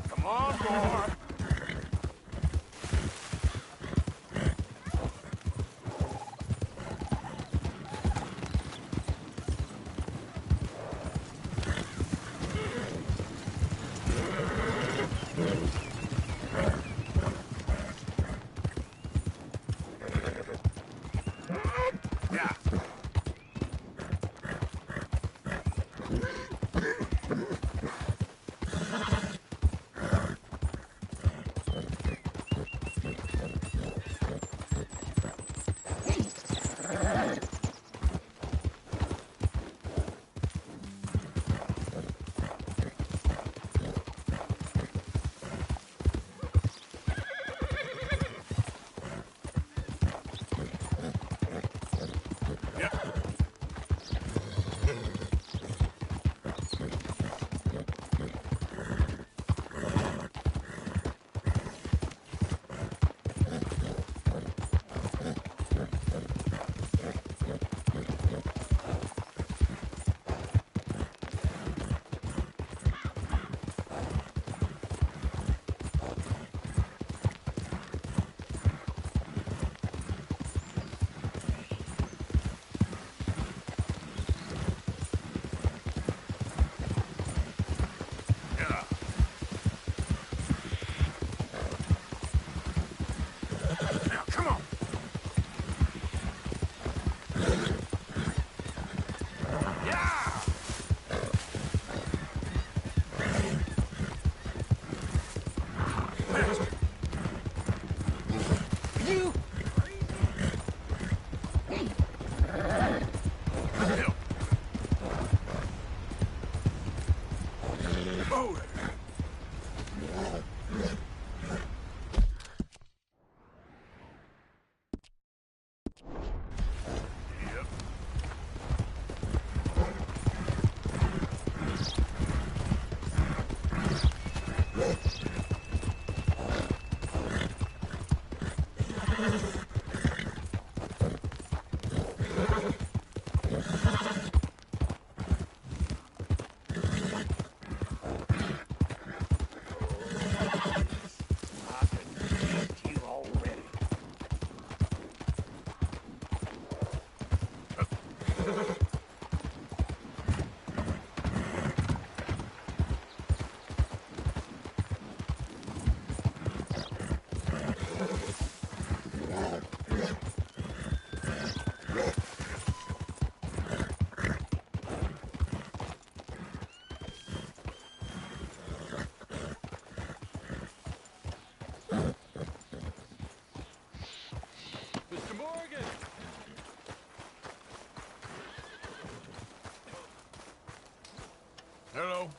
Come on, boy. Yeah. You! Oh! Mr. Morgan! Hello.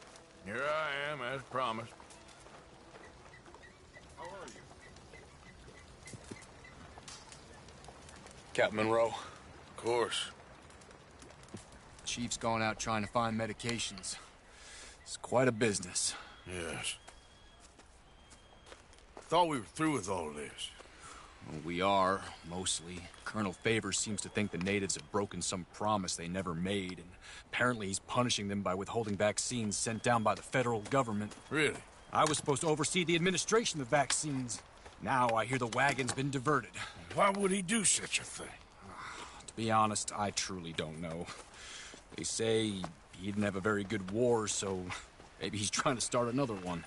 Here I am, as promised. How are you? Captain Monroe. Of course. Chief's gone out trying to find medications. It's quite a business. Yes. Thought we were through with all this. Well, we are, mostly. Colonel Favors seems to think the natives have broken some promise they never made, and apparently he's punishing them by withholding vaccines sent down by the federal government. Really? I was supposed to oversee the administration of vaccines. Now I hear the wagon's been diverted. Why would he do such a thing? To be honest, I truly don't know. They say he didn't have a very good war, so maybe he's trying to start another one.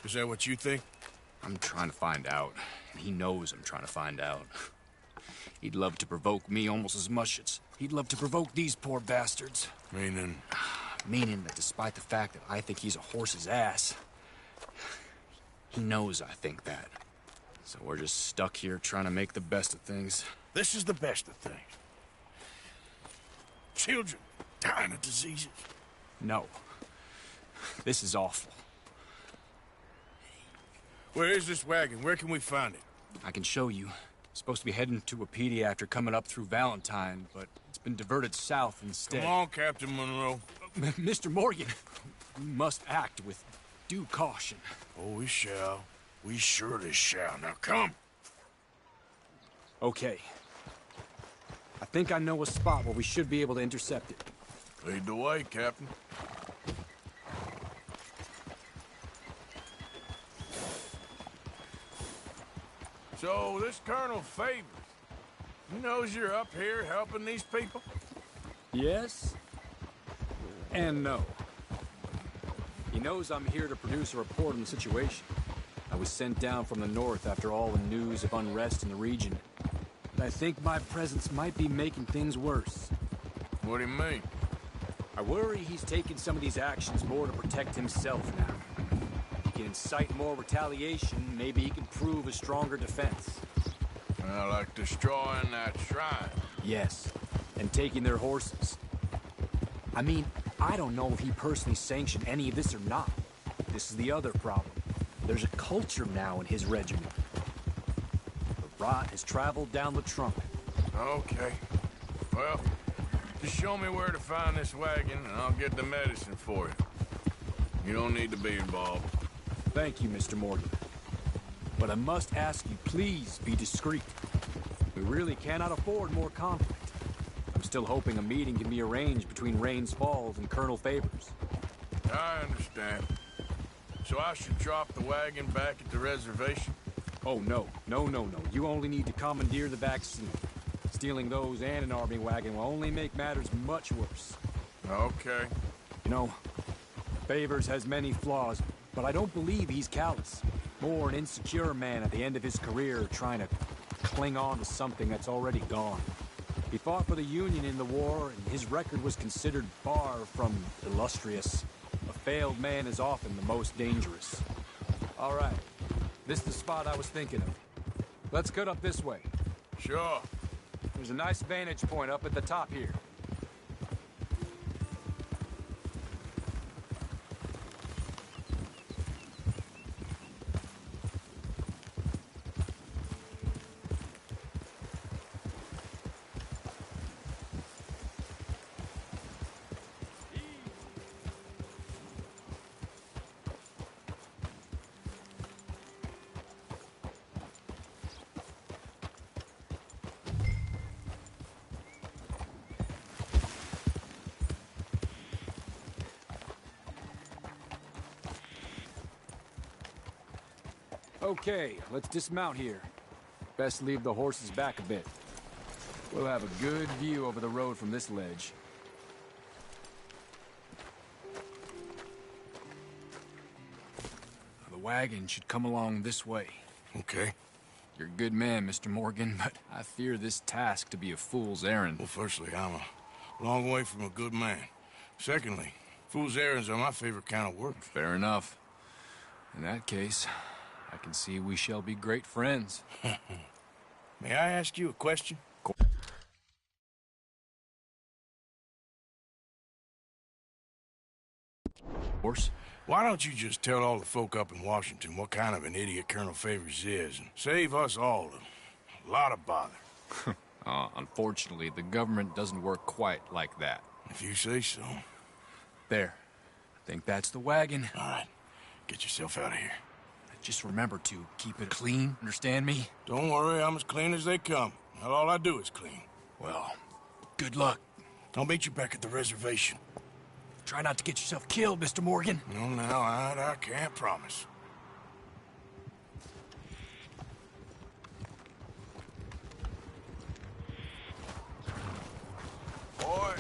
Is that what you think? I'm trying to find out. And he knows I'm trying to find out. He'd love to provoke me almost as much as he'd love to provoke these poor bastards. Meaning? Meaning that despite the fact that I think he's a horse's ass, he knows I think that. So we're just stuck here trying to make the best of things. This is the best of things. Children dying of diseases. No. This is awful. Where is this wagon? Where can we find it? I can show you. Supposed to be heading to a PD after coming up through Valentine, but it's been diverted south instead. Come on, Captain Monroe. Mr. Morgan, we must act with due caution. Oh, we shall. We surely shall. Now come. Okay. I think I know a spot where we should be able to intercept it. Lead the way, Captain. So, this Colonel Favors, he knows you're up here helping these people? Yes? And no. He knows I'm here to produce a report on the situation. I was sent down from the north after all the news of unrest in the region. But I think my presence might be making things worse. What do you mean? I worry he's taking some of these actions more to protect himself now. He can incite more retaliation, maybe he can prove a stronger defense. Well, like destroying that shrine. Yes, and taking their horses. I mean, I don't know if he personally sanctioned any of this or not. This is the other problem. There's a culture now in his regiment. The rot has traveled down the trunk. Okay. Well, just show me where to find this wagon, and I'll get the medicine for you. You don't need to be involved. Thank you, Mr. Morgan. But I must ask you, please be discreet. We really cannot afford more conflict. I'm still hoping a meeting can be arranged between Rains Falls and Colonel Favors. I understand. So I should drop the wagon back at the reservation? Oh, no. No. You only need to commandeer the vaccine. Stealing those and an army wagon will only make matters much worse. Okay. You know, Favors has many flaws, but I don't believe he's callous. More an insecure man at the end of his career trying to cling on to something that's already gone. He fought for the Union in the war, and his record was considered far from illustrious. A failed man is often the most dangerous. All right. This is the spot I was thinking of. Let's cut up this way. Sure. There's a nice vantage point up at the top here. Okay, let's dismount here. Best leave the horses back a bit. We'll have a good view over the road from this ledge. The wagon should come along this way. Okay. You're a good man, Mr. Morgan, but I fear this task to be a fool's errand. Well, firstly, I'm a long way from a good man. Secondly, fool's errands are my favorite kind of work. Fair enough. In that case, I can see we shall be great friends. May I ask you a question? Of course. Why don't you just tell all the folk up in Washington what kind of an idiot Colonel Favors is, and save us all a lot of bother? Unfortunately, the government doesn't work quite like that. If you say so. There. I think that's the wagon. All right. Get yourself out of here. Just remember to keep it clean, understand me? Don't worry, I'm as clean as they come. Not all I do is clean. Well, good luck. I'll meet you back at the reservation. Try not to get yourself killed, Mr. Morgan. No, now, I can't promise. Boy.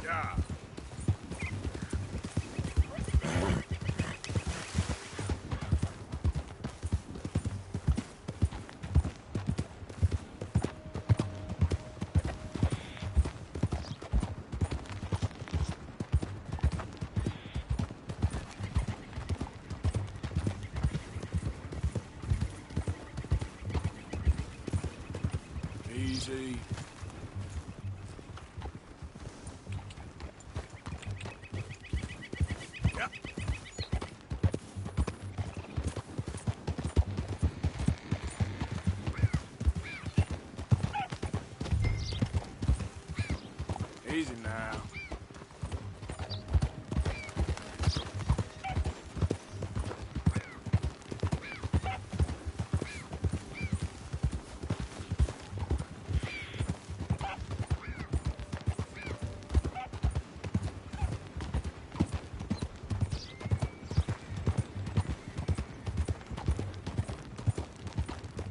Yeah. Easy. Yeah. Easy now.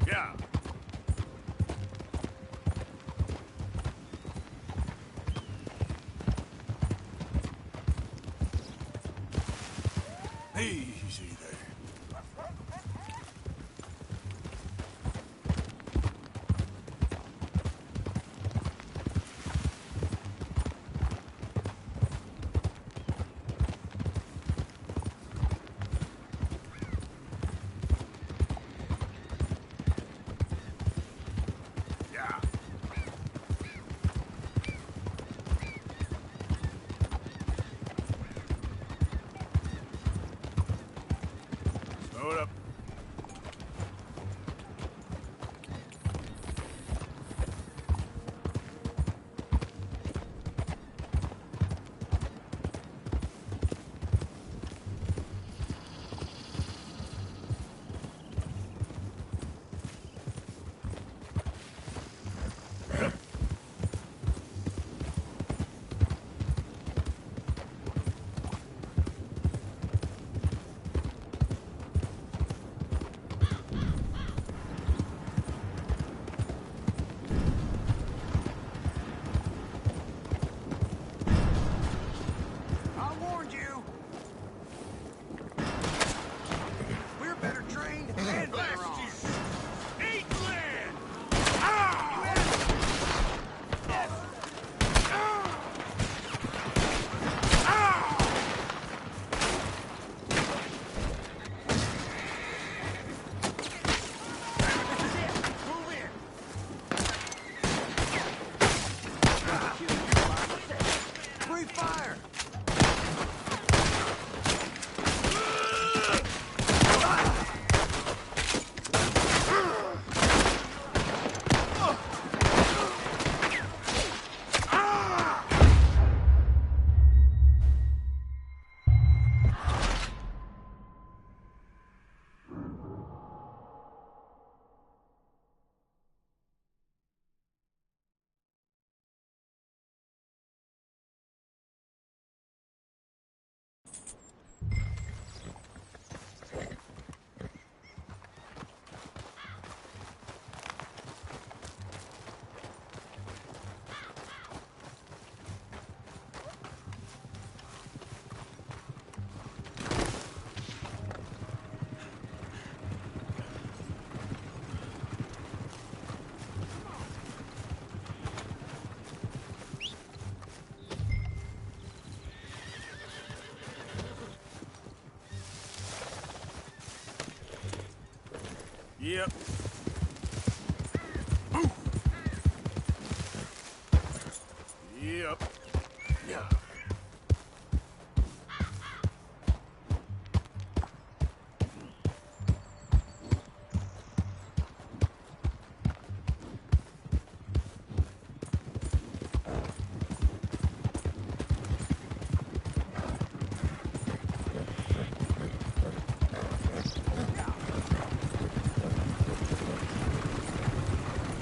Yeah. Easy there. Yeah. Slow it up. Yep. Yep. Yeah.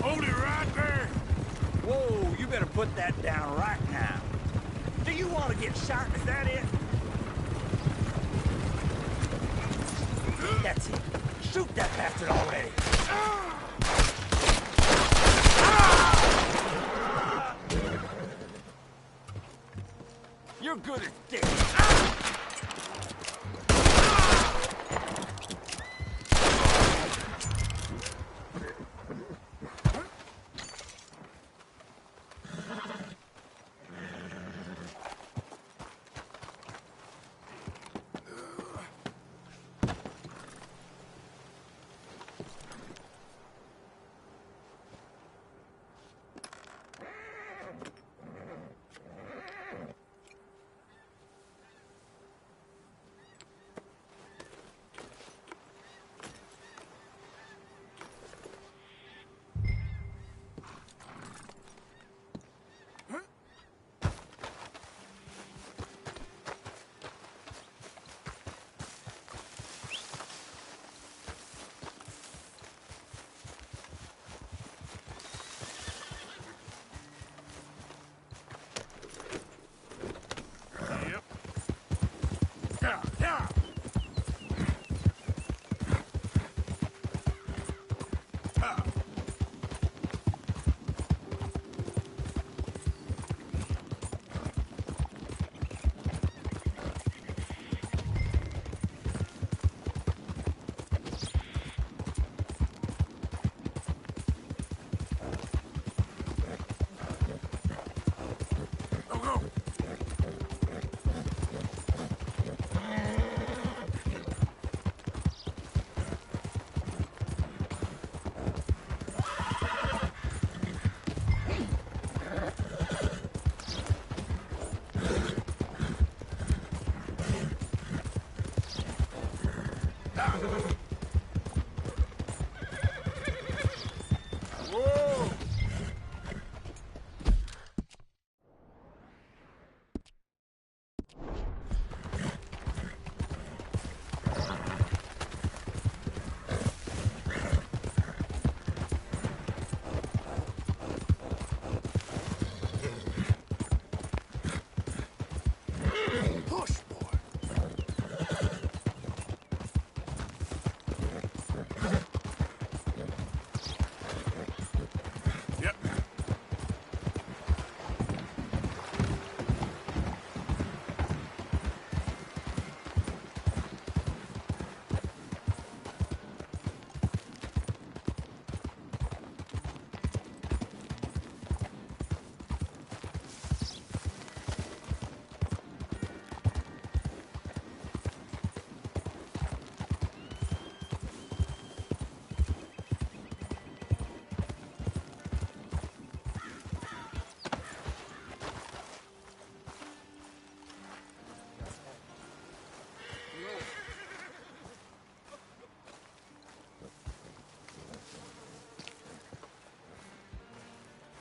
Hold it right there. Whoa, you better put that down right now. Do you want to get shot? Is that it? That's it. Shoot that bastard already. You're good as dick.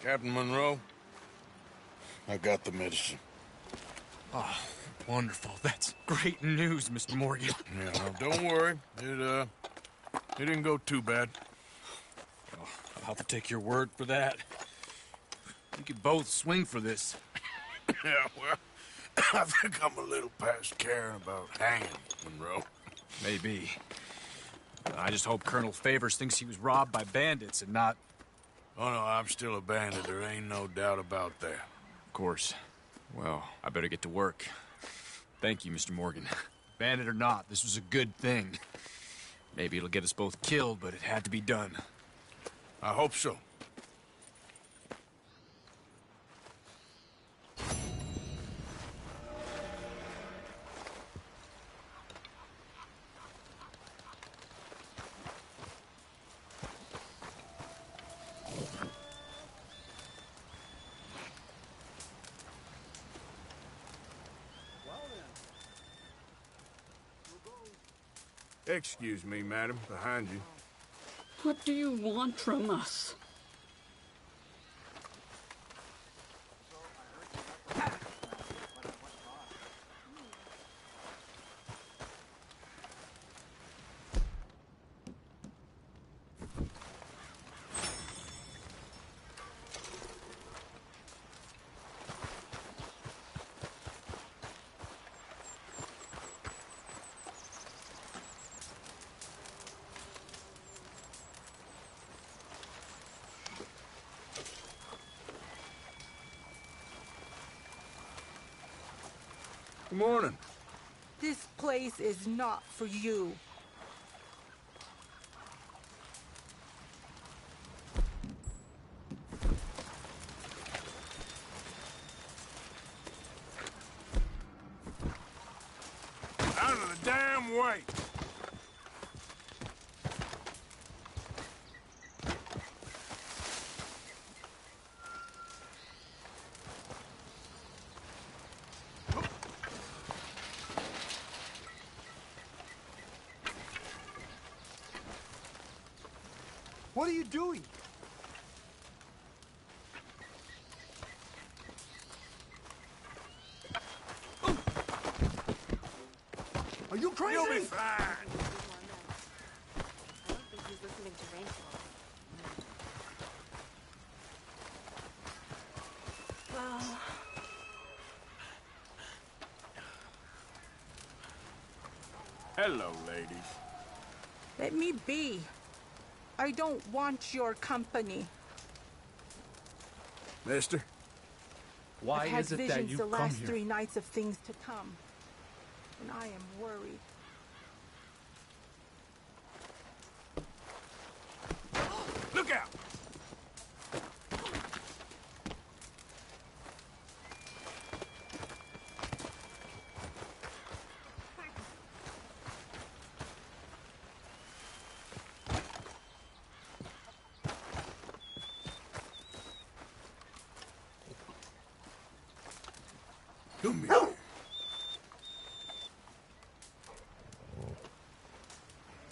Captain Monroe, I got the medicine. Oh, wonderful. That's great news, Mr. Morgan. Yeah, well, don't worry. It didn't go too bad. Oh, I'll have to take your word for that. We could both swing for this. Yeah, well, I think I'm a little past caring about hanging, Monroe. Maybe. I just hope Colonel Favors thinks he was robbed by bandits and not... Oh, no, I'm still a bandit. There ain't no doubt about that. Of course. Well, I better get to work. Thank you, Mr. Morgan. Bandit or not, this was a good thing. Maybe it'll get us both killed, but it had to be done. I hope so. Excuse me, madam, behind you. What do you want from us? Good morning. This place is not for you. Out of the damn way! What are you doing? Are you crazy? You'll be fine. I don't think he's listening to Rainfall. Hello, ladies. Let me be. I don't want your company. Mister? I've had visions the last 3 nights of things to come, and I am worried. Look out! Come here.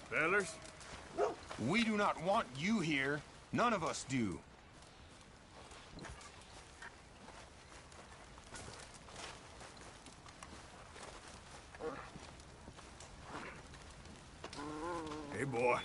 Fellers? We do not want you here. None of us do. Hey, boy.